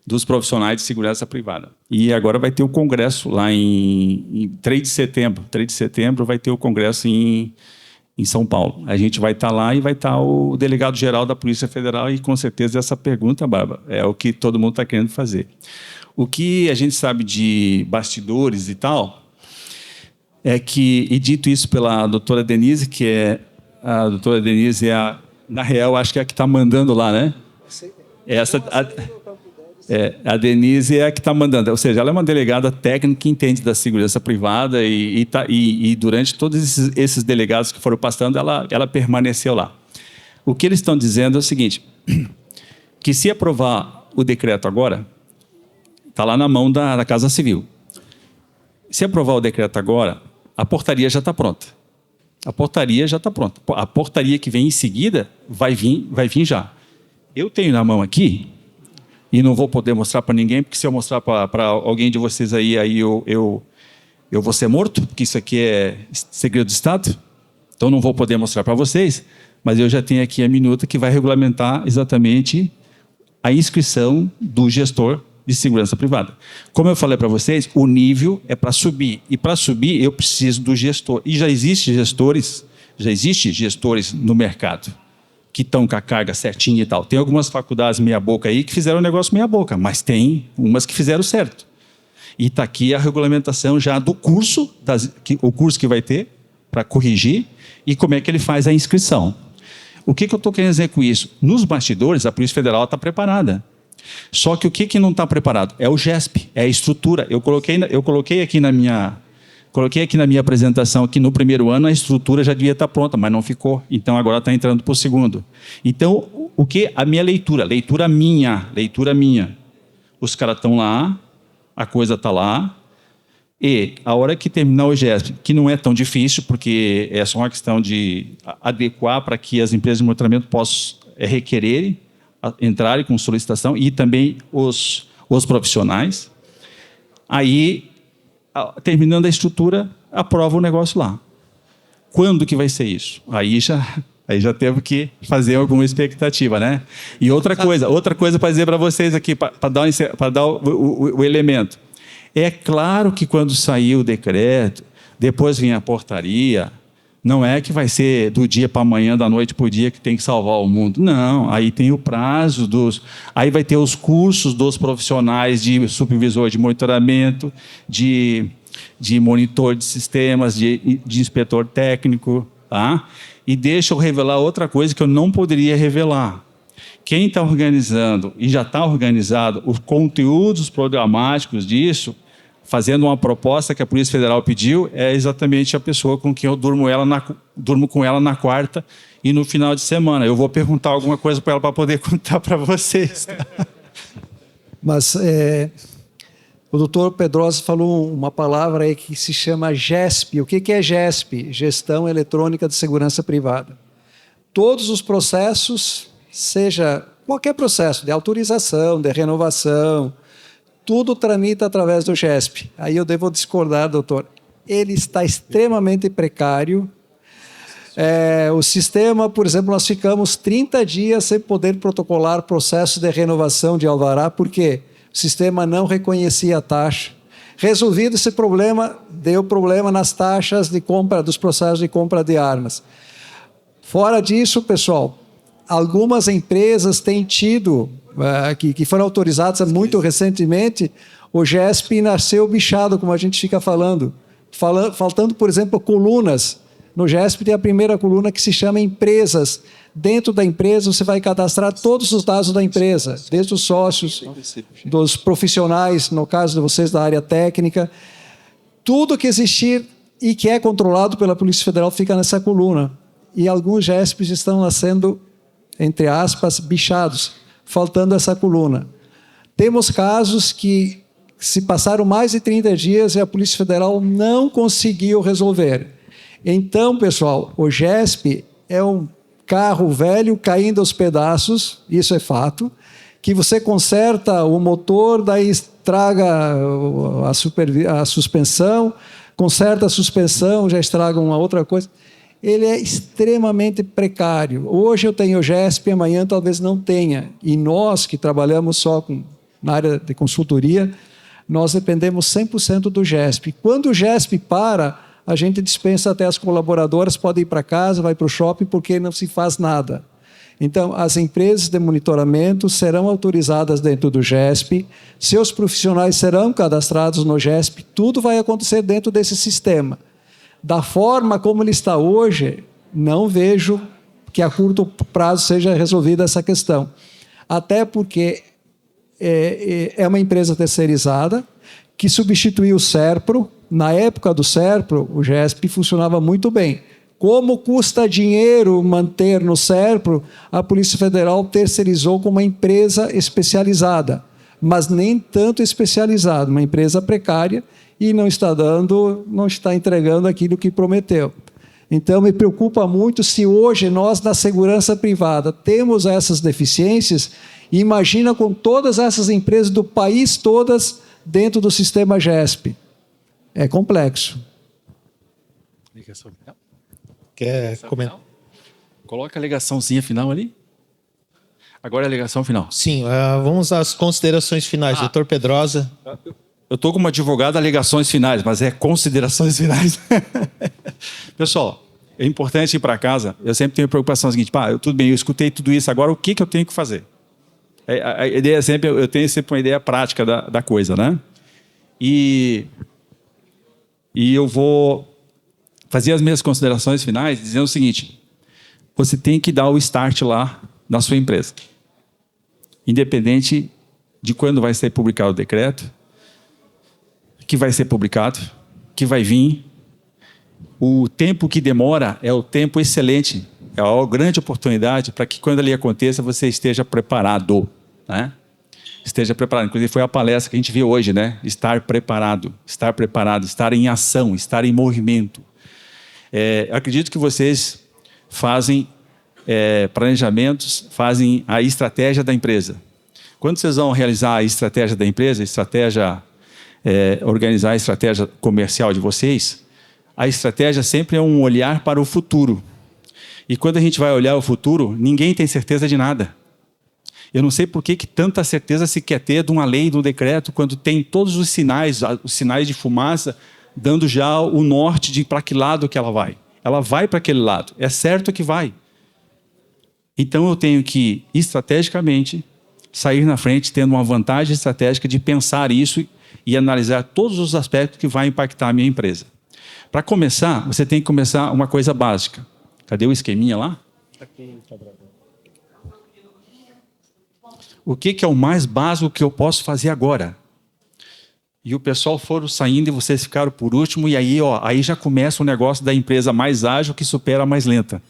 Speaker 2: dos Profissionais de Segurança Privada. E agora vai ter o congresso lá em 3 de setembro. 3 de setembro vai ter o congresso em São Paulo. A gente vai estar lá e vai estar o delegado-geral da Polícia Federal e, com certeza, essa pergunta, Bárbara, é o que todo mundo está querendo fazer. O que a gente sabe de bastidores e tal é que, e dito isso pela doutora Denise, que a doutora Denise na real, acho que é a que está mandando lá, né? A Denise é a que está mandando, ou seja, ela é uma delegada técnica que entende da segurança privada e durante todos esses delegados que foram passando, ela permaneceu lá. O que eles estão dizendo é o seguinte, que se aprovar o decreto agora, está lá na mão da Casa Civil. Se aprovar o decreto agora, a portaria já está pronta. A portaria já está pronta. A portaria que vem em seguida vai vir já. Eu tenho na mão aqui, e não vou poder mostrar para ninguém, porque se eu mostrar para alguém de vocês aí eu vou ser morto, porque isso aqui é segredo de Estado, então não vou poder mostrar para vocês, mas eu já tenho aqui a minuta que vai regulamentar exatamente a inscrição do gestor de segurança privada. Como eu falei para vocês, o nível é para subir, e para subir eu preciso do gestor, e já existem gestores no mercado, que estão com a carga certinha e tal. Tem algumas faculdades meia-boca aí que fizeram o negócio meia-boca, mas tem umas que fizeram certo. E está aqui a regulamentação já do curso, o curso que vai ter para corrigir e como é que ele faz a inscrição. O que eu estou querendo dizer com isso? Nos bastidores, a Polícia Federal está preparada. Só que o que não está preparado? É o GESP, é a estrutura. Eu coloquei aqui na minha apresentação que no primeiro ano a estrutura já devia estar pronta, mas não ficou. Então, agora está entrando para o segundo. Então, a minha leitura minha. Os caras estão lá, a coisa está lá, e a hora que terminar o GESP, que não é tão difícil, porque é só uma questão de adequar para que as empresas de monitoramento possam requererem, entrarem com solicitação, e também os profissionais. Aí, terminando a estrutura, aprova o negócio lá. Quando que vai ser isso? Aí já temos que fazer alguma expectativa, né? E outra coisa para dizer para vocês aqui, para dar o elemento. É claro que quando sair o decreto, depois vem a portaria, não é que vai ser do dia para amanhã, da noite para o dia, que tem que salvar o mundo. Não, aí tem o prazo aí vai ter os cursos dos profissionais de supervisor de monitoramento, de monitor de sistemas, de inspetor técnico, tá? E deixa eu revelar outra coisa que eu não poderia revelar. Quem está organizando, e já está organizado, os conteúdos programáticos disso, fazendo uma proposta que a Polícia Federal pediu, é exatamente a pessoa com quem eu durmo com ela na quarta e no final de semana. Eu vou perguntar alguma coisa para ela para poder contar para vocês.
Speaker 3: Mas o doutor Pedrosa falou uma palavra aí que se chama GESP. O que é GESP? Gestão Eletrônica de Segurança Privada. Todos os processos, seja qualquer processo de autorização, de renovação, tudo tramita através do GESP. Aí eu devo discordar, doutor. Ele está extremamente precário. O sistema, por exemplo, nós ficamos 30 dias sem poder protocolar processo de renovação de alvará, porque o sistema não reconhecia a taxa. Resolvido esse problema, deu problema nas taxas de compra, dos processos de compra de armas. Fora disso, pessoal, algumas empresas têm tido, que foram autorizadas muito recentemente, o GESP nasceu bichado, como a gente fica falando. Faltando, por exemplo, colunas. No GESP tem a primeira coluna que se chama empresas. Dentro da empresa você vai cadastrar todos os dados da empresa, desde os sócios, dos profissionais, no caso de vocês da área técnica. Tudo que existir e que é controlado pela Polícia Federal fica nessa coluna. E alguns GESPs estão nascendo, entre aspas, bichados, faltando essa coluna. Temos casos que se passaram mais de 30 dias e a Polícia Federal não conseguiu resolver. Então, pessoal, o GESP é um carro velho caindo aos pedaços, isso é fato, que você conserta o motor, daí estraga a suspensão, conserta a suspensão, já estraga uma outra coisa. ele é extremamente precário. Hoje eu tenho o GESP, amanhã talvez não tenha. E nós que trabalhamos só na área de consultoria, nós dependemos 100% do GESP. Quando o GESP para, a gente dispensa até as colaboradoras, podem ir para casa, vai para o shopping, porque não se faz nada. Então, as empresas de monitoramento serão autorizadas dentro do GESP, seus profissionais serão cadastrados no GESP, tudo vai acontecer dentro desse sistema. Da forma como ele está hoje, não vejo que a curto prazo seja resolvida essa questão. Até porque é uma empresa terceirizada que substituiu o SERPRO. Na época do SERPRO, o GESP funcionava muito bem. Como custa dinheiro manter no SERPRO, a Polícia Federal terceirizou com uma empresa especializada, mas nem tanto especializada, uma empresa precária, e não está entregando aquilo que prometeu. Então, me preocupa muito se hoje nós, na segurança privada, temos essas deficiências, imagina com todas essas empresas do país, todas dentro do sistema GESP. É complexo.
Speaker 2: Ligação final.
Speaker 1: Quer comentar?
Speaker 2: Coloca a ligaçãozinha final ali. Agora é a ligação final.
Speaker 1: Sim, vamos às considerações finais. Doutor Pedrosa.
Speaker 2: Eu estou como advogado alegações finais, mas é considerações finais. Pessoal, é importante ir para casa. Eu sempre tenho a preocupação seguinte: tudo bem, eu escutei tudo isso, agora o que eu tenho que fazer? A ideia é sempre, eu tenho sempre uma ideia prática da coisa, né? E eu vou fazer as minhas considerações finais dizendo o seguinte: você tem que dar o start lá na sua empresa. Independente de quando vai ser publicado o decreto, que vai ser publicado, que vai vir. O tempo que demora é o tempo excelente, é a grande oportunidade para que quando ele aconteça você esteja preparado, né? Esteja preparado. Inclusive foi a palestra que a gente viu hoje, né? Estar preparado, estar em ação, estar em movimento. Acredito que vocês fazem planejamentos, fazem a estratégia da empresa. Quando vocês vão realizar a estratégia da empresa, organizar a estratégia comercial de vocês, a estratégia sempre é um olhar para o futuro. E quando a gente vai olhar o futuro, ninguém tem certeza de nada. Eu não sei por que tanta certeza se quer ter de uma lei, de um decreto, quando tem todos os sinais de fumaça, dando já o norte de para que lado que ela vai. Ela vai para aquele lado, é certo que vai. Então eu tenho que, estrategicamente, sair na frente, tendo uma vantagem estratégica de pensar isso e analisar todos os aspectos que vai impactar a minha empresa. Para começar, você tem que começar uma coisa básica. Cadê o esqueminha lá? O que é o mais básico que eu posso fazer agora? E o pessoal foram saindo e vocês ficaram por último, e aí já começa o negócio da empresa mais ágil que supera a mais lenta.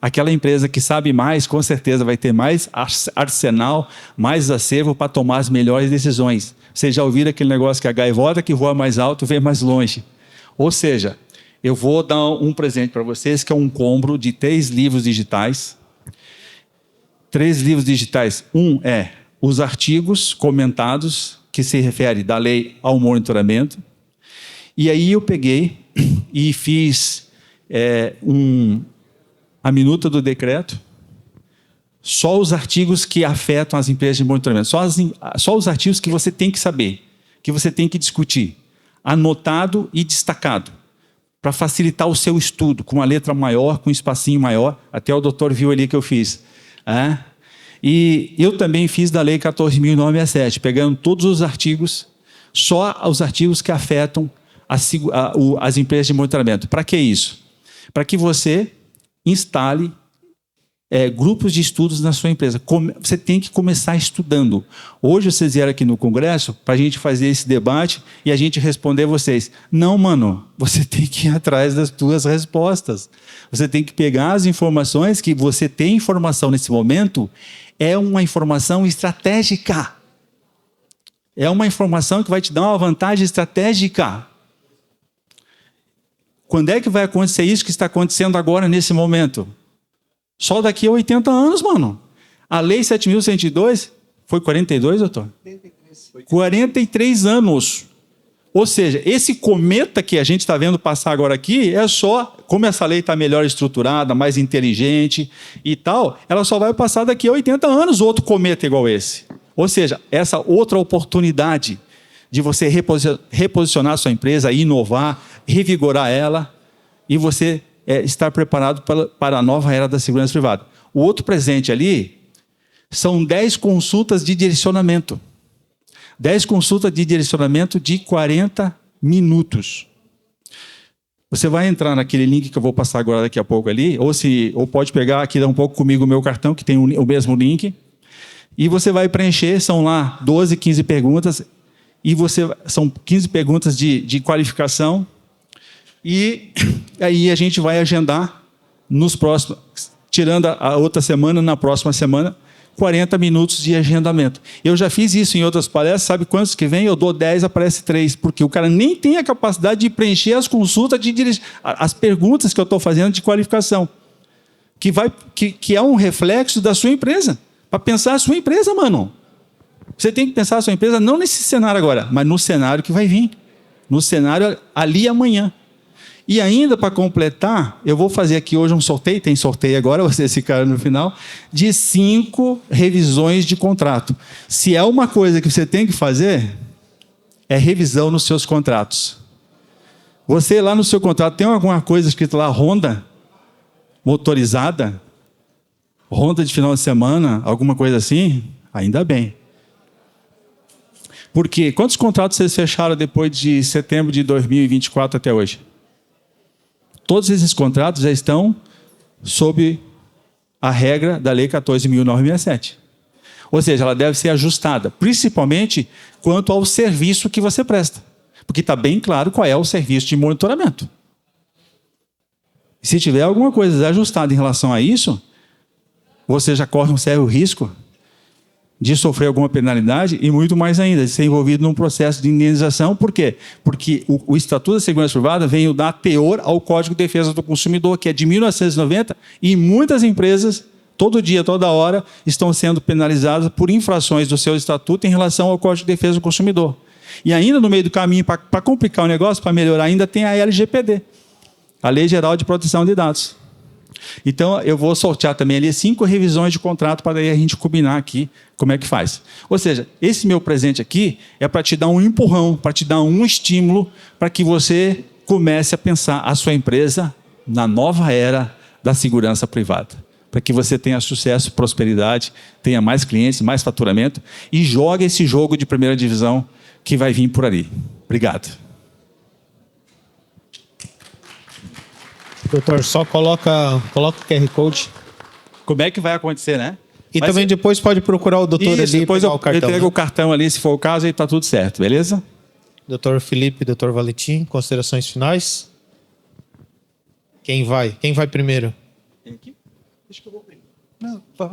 Speaker 2: Aquela empresa que sabe mais, com certeza vai ter mais arsenal, mais acervo para tomar as melhores decisões. Vocês já ouviram aquele negócio que a gaivota que voa mais alto vê mais longe? Ou seja, eu vou dar um presente para vocês, que é um combo de 3 livros digitais. 3 livros digitais. Um é os artigos comentados, que se refere da lei ao monitoramento. E aí eu peguei e fiz a minuta do decreto, só os artigos que afetam as empresas de monitoramento, só os artigos que você tem que saber, que você tem que discutir, anotado e destacado, para facilitar o seu estudo, com uma letra maior, com um espacinho maior, até o doutor viu ali que eu fiz. E eu também fiz da Lei 14.967, pegando todos os artigos, só os artigos que afetam as empresas de monitoramento. Para que isso? Para que você instale grupos de estudos na sua empresa. Você tem que começar estudando. Hoje vocês vieram aqui no Congresso para a gente fazer esse debate e a gente responder vocês. Não, mano, você tem que ir atrás das suas respostas. Você tem que pegar as informações que você tem informação nesse momento, é uma informação estratégica. É uma informação que vai te dar uma vantagem estratégica. Quando é que vai acontecer isso que está acontecendo agora, nesse momento? Só daqui a 80 anos, mano. A Lei 7.102 foi 42, doutor? 43 anos. Ou seja, esse cometa que a gente está vendo passar agora aqui é só, como essa lei está melhor estruturada, mais inteligente e tal, ela só vai passar daqui a 80 anos outro cometa igual esse. Ou seja, essa outra oportunidade de você reposicionar a sua empresa, inovar, revigorar ela e você estar preparado para a nova era da segurança privada. O outro presente ali são 10 consultas de direcionamento. 10 consultas de direcionamento de 40 minutos. Você vai entrar naquele link que eu vou passar agora daqui a pouco ali, ou pode pegar aqui, dar um pouco comigo o meu cartão, que tem o mesmo link, e você vai preencher, são lá 12, 15 perguntas, e são 15 perguntas de qualificação, e aí a gente vai agendar nos próximos, tirando a outra semana, na próxima semana, 40 minutos de agendamento. Eu já fiz isso em outras palestras, sabe quantos que vem? Eu dou 10, aparece 3, porque o cara nem tem a capacidade de preencher as consultas, as perguntas que eu estou fazendo de qualificação, que é um reflexo da sua empresa. Para pensar a sua empresa, mano. Você tem que pensar a sua empresa não nesse cenário agora, mas no cenário que vai vir. No cenário ali amanhã. E ainda, para completar, eu vou fazer aqui hoje um sorteio, tem sorteio agora, vocês ficaram no final, de 5 revisões de contrato. Se é uma coisa que você tem que fazer, é revisão nos seus contratos. Você lá no seu contrato tem alguma coisa escrita lá, Honda, motorizada, Honda de final de semana, alguma coisa assim? Ainda bem. Porque quantos contratos vocês fecharam depois de setembro de 2024 até hoje? Todos esses contratos já estão sob a regra da Lei 14.967. Ou seja, ela deve ser ajustada, principalmente quanto ao serviço que você presta. Porque está bem claro qual é o serviço de monitoramento. Se tiver alguma coisa desajustada em relação a isso, você já corre um sério risco de sofrer alguma penalidade e muito mais ainda, de ser envolvido num processo de indenização. Por quê? Porque o Estatuto da Segurança Privada veio dar teor ao Código de Defesa do Consumidor, que é de 1990, e muitas empresas, todo dia, toda hora, estão sendo penalizadas por infrações do seu Estatuto em relação ao Código de Defesa do Consumidor. E ainda no meio do caminho, para complicar o negócio, para melhorar ainda, tem a LGPD, a Lei Geral de Proteção de Dados. Então, eu vou sortear também ali 5 revisões de contrato para daí a gente combinar aqui como é que faz. Ou seja, esse meu presente aqui é para te dar um empurrão, para te dar um estímulo para que você comece a pensar a sua empresa na nova era da segurança privada. Para que você tenha sucesso, prosperidade, tenha mais clientes, mais faturamento e jogue esse jogo de primeira divisão que vai vir por ali. Obrigado.
Speaker 1: Doutor, só coloca o QR Code.
Speaker 2: Como é que vai acontecer, né?
Speaker 1: E também depois pode procurar o doutor
Speaker 2: isso,
Speaker 1: ali.
Speaker 2: Depois eu entrego o cartão ali, se for o caso, e está tudo certo, beleza?
Speaker 1: Doutor Felipe, doutor Valentim, considerações finais? Quem vai? Quem vai primeiro?
Speaker 3: Acho que eu vou primeiro. Não, vai.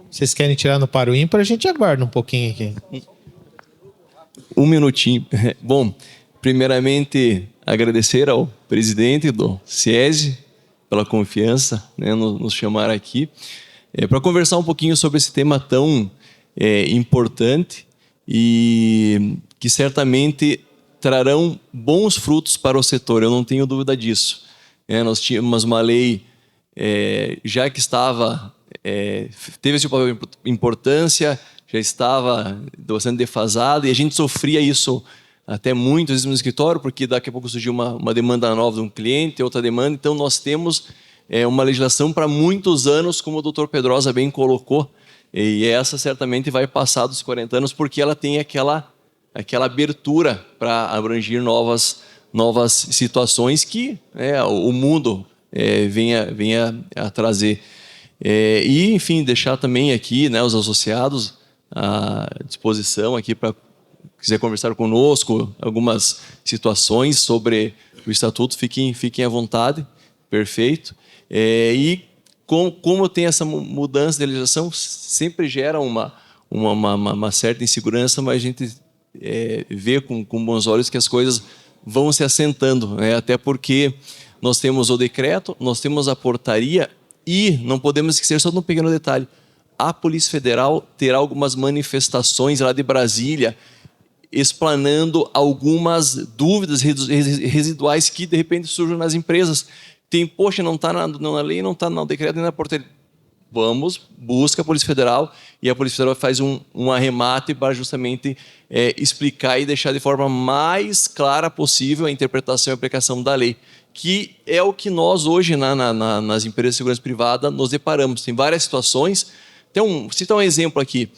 Speaker 1: Vocês querem tirar no par ou ímpar? A gente aguarda um pouquinho aqui.
Speaker 4: Um minutinho. Bom, primeiramente, agradecer ao presidente do SIESE pela confiança, né, nos chamar aqui para conversar um pouquinho sobre esse tema tão importante e que certamente trarão bons frutos para o setor, eu não tenho dúvida disso. Nós tínhamos uma lei já que estava, teve esse papel de importância, já estava bastante defasada e a gente sofria isso até muito, às vezes no escritório, porque daqui a pouco surgiu uma demanda nova de um cliente, outra demanda. Então, nós temos uma legislação para muitos anos, como o doutor Pedrosa bem colocou, e essa certamente vai passar dos 40 anos, porque ela tem aquela abertura para abranger novas situações que o mundo venha a trazer. E, enfim, deixar também aqui, né, os associados à disposição aqui para quiser conversar conosco, algumas situações sobre o Estatuto, fiquem à vontade, perfeito. E como tem essa mudança de legislação, sempre gera uma certa insegurança, mas a gente vê com bons olhos que as coisas vão se assentando, né? Até porque nós temos o decreto, nós temos a portaria e não podemos esquecer só de um pequeno detalhe, a Polícia Federal terá algumas manifestações lá de Brasília. explanando algumas dúvidas residuais que, de repente, surgem nas empresas. Poxa, não está na lei, não está no decreto, nem na portaria. Busca a Polícia Federal, e a Polícia Federal faz um arremate para justamente explicar e deixar de forma mais clara possível a interpretação e aplicação da lei, que é o que nós hoje nas empresas de segurança privada nos deparamos. Tem várias situações. Vou citar um exemplo aqui.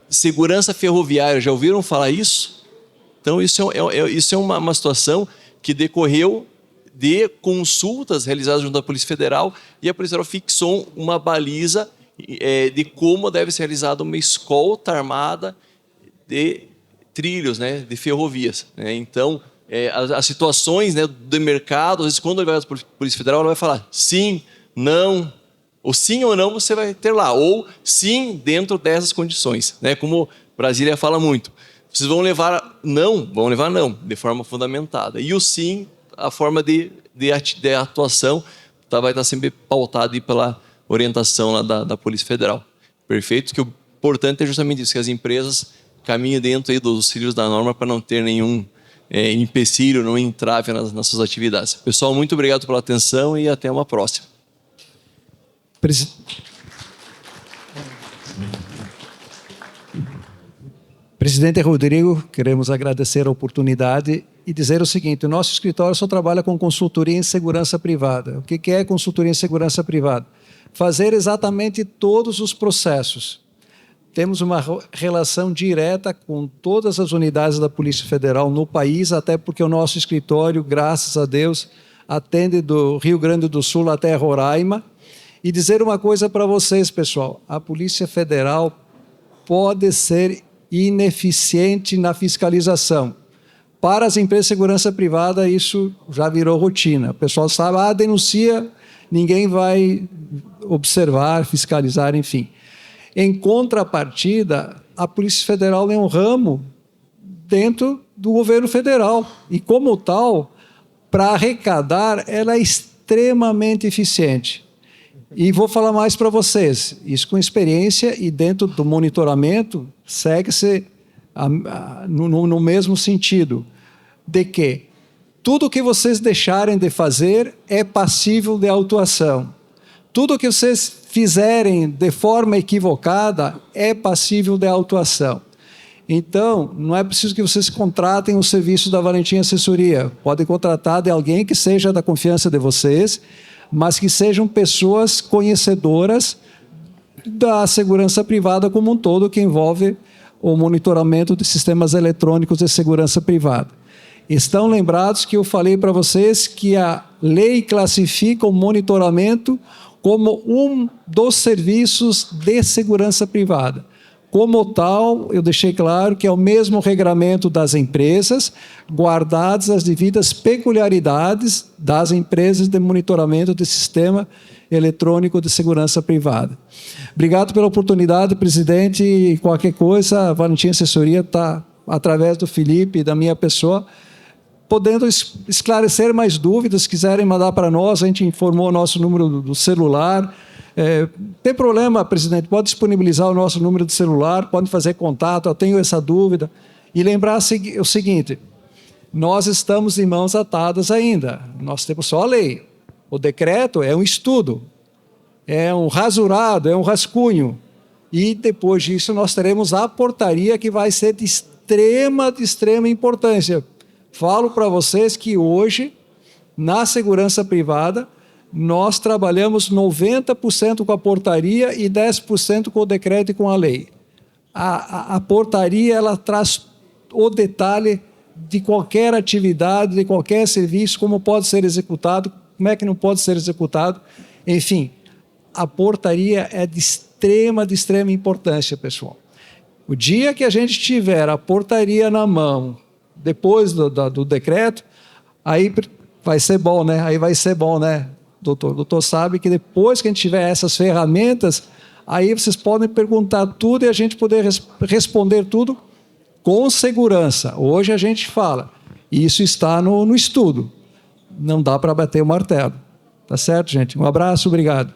Speaker 4: Segurança ferroviária, já ouviram falar isso? Então, isso é uma situação que decorreu de consultas realizadas junto à Polícia Federal, e a Polícia Federal fixou uma baliza de como deve ser realizada uma escolta armada de trilhos, né, de ferrovias. Né? Então, as situações, né, do mercado, às vezes, quando ele vai para a Polícia Federal, ela vai falar sim, não, ou sim ou não você vai ter lá, ou sim dentro dessas condições. Né? Como Brasília fala muito. Vocês vão levar não, de forma fundamentada. E o sim, a forma de atuação vai estar sempre pautada pela orientação lá da Polícia Federal. Perfeito? Que o importante é justamente isso, que as empresas caminhem dentro aí dos trilhos da norma para não ter nenhum empecilho, não entrave nas suas atividades. Pessoal, muito obrigado pela atenção e até uma próxima.
Speaker 3: Presidente Rodrigo, queremos agradecer a oportunidade e dizer o seguinte: o nosso escritório só trabalha com consultoria em segurança privada. O que é consultoria em segurança privada? Fazer exatamente todos os processos. Temos uma relação direta com todas as unidades da Polícia Federal no país, até porque o nosso escritório, graças a Deus, atende do Rio Grande do Sul até Roraima. E dizer uma coisa para vocês, pessoal: a Polícia Federal pode ser ineficiente na fiscalização. Para as empresas de segurança privada, isso já virou rotina. O pessoal sabe, denuncia, ninguém vai observar, fiscalizar, enfim. Em contrapartida, a Polícia Federal é um ramo dentro do governo federal. E, como tal, para arrecadar, ela é extremamente eficiente. E vou falar mais para vocês, isso com experiência, e dentro do monitoramento segue-se no mesmo sentido, de que tudo que vocês deixarem de fazer é passível de autuação. Tudo que vocês fizerem de forma equivocada é passível de autuação. Então, não é preciso que vocês contratem o serviço da Valentim Assessoria. Podem contratar de alguém que seja da confiança de vocês, mas que sejam pessoas conhecedoras da segurança privada como um todo, que envolve o monitoramento de sistemas eletrônicos de segurança privada. Estão lembrados que eu falei para vocês que a lei classifica o monitoramento como um dos serviços de segurança privada. Como tal, eu deixei claro que é o mesmo regramento das empresas, guardadas as devidas peculiaridades das empresas de monitoramento de sistema eletrônico de segurança privada. Obrigado pela oportunidade, presidente, e qualquer coisa, a Valentim Assessoria está, através do Felipe e da minha pessoa, podendo esclarecer mais dúvidas. Se quiserem mandar para nós, a gente informou o nosso número do celular. Tem problema, presidente, pode disponibilizar o nosso número de celular, pode fazer contato, eu tenho essa dúvida. E lembrar o seguinte: nós estamos em mãos atadas ainda, nós temos só a lei. O decreto é um estudo, é um rasurado, é um rascunho. E depois disso nós teremos a portaria, que vai ser de extrema importância. Falo para vocês que hoje, na segurança privada, nós trabalhamos 90% com a portaria e 10% com o decreto e com a lei. A portaria, ela traz o detalhe de qualquer atividade, de qualquer serviço, como pode ser executado, como é que não pode ser executado. Enfim, a portaria é de extrema importância, pessoal. O dia que a gente tiver a portaria na mão, depois do decreto, aí vai ser bom, né? Aí vai ser bom, né? Doutor. O doutor sabe que depois que a gente tiver essas ferramentas, aí vocês podem perguntar tudo e a gente poder responder tudo com segurança. Hoje a gente fala, isso está no estudo. Não dá para bater o martelo. Tá certo, gente? Um abraço, obrigado.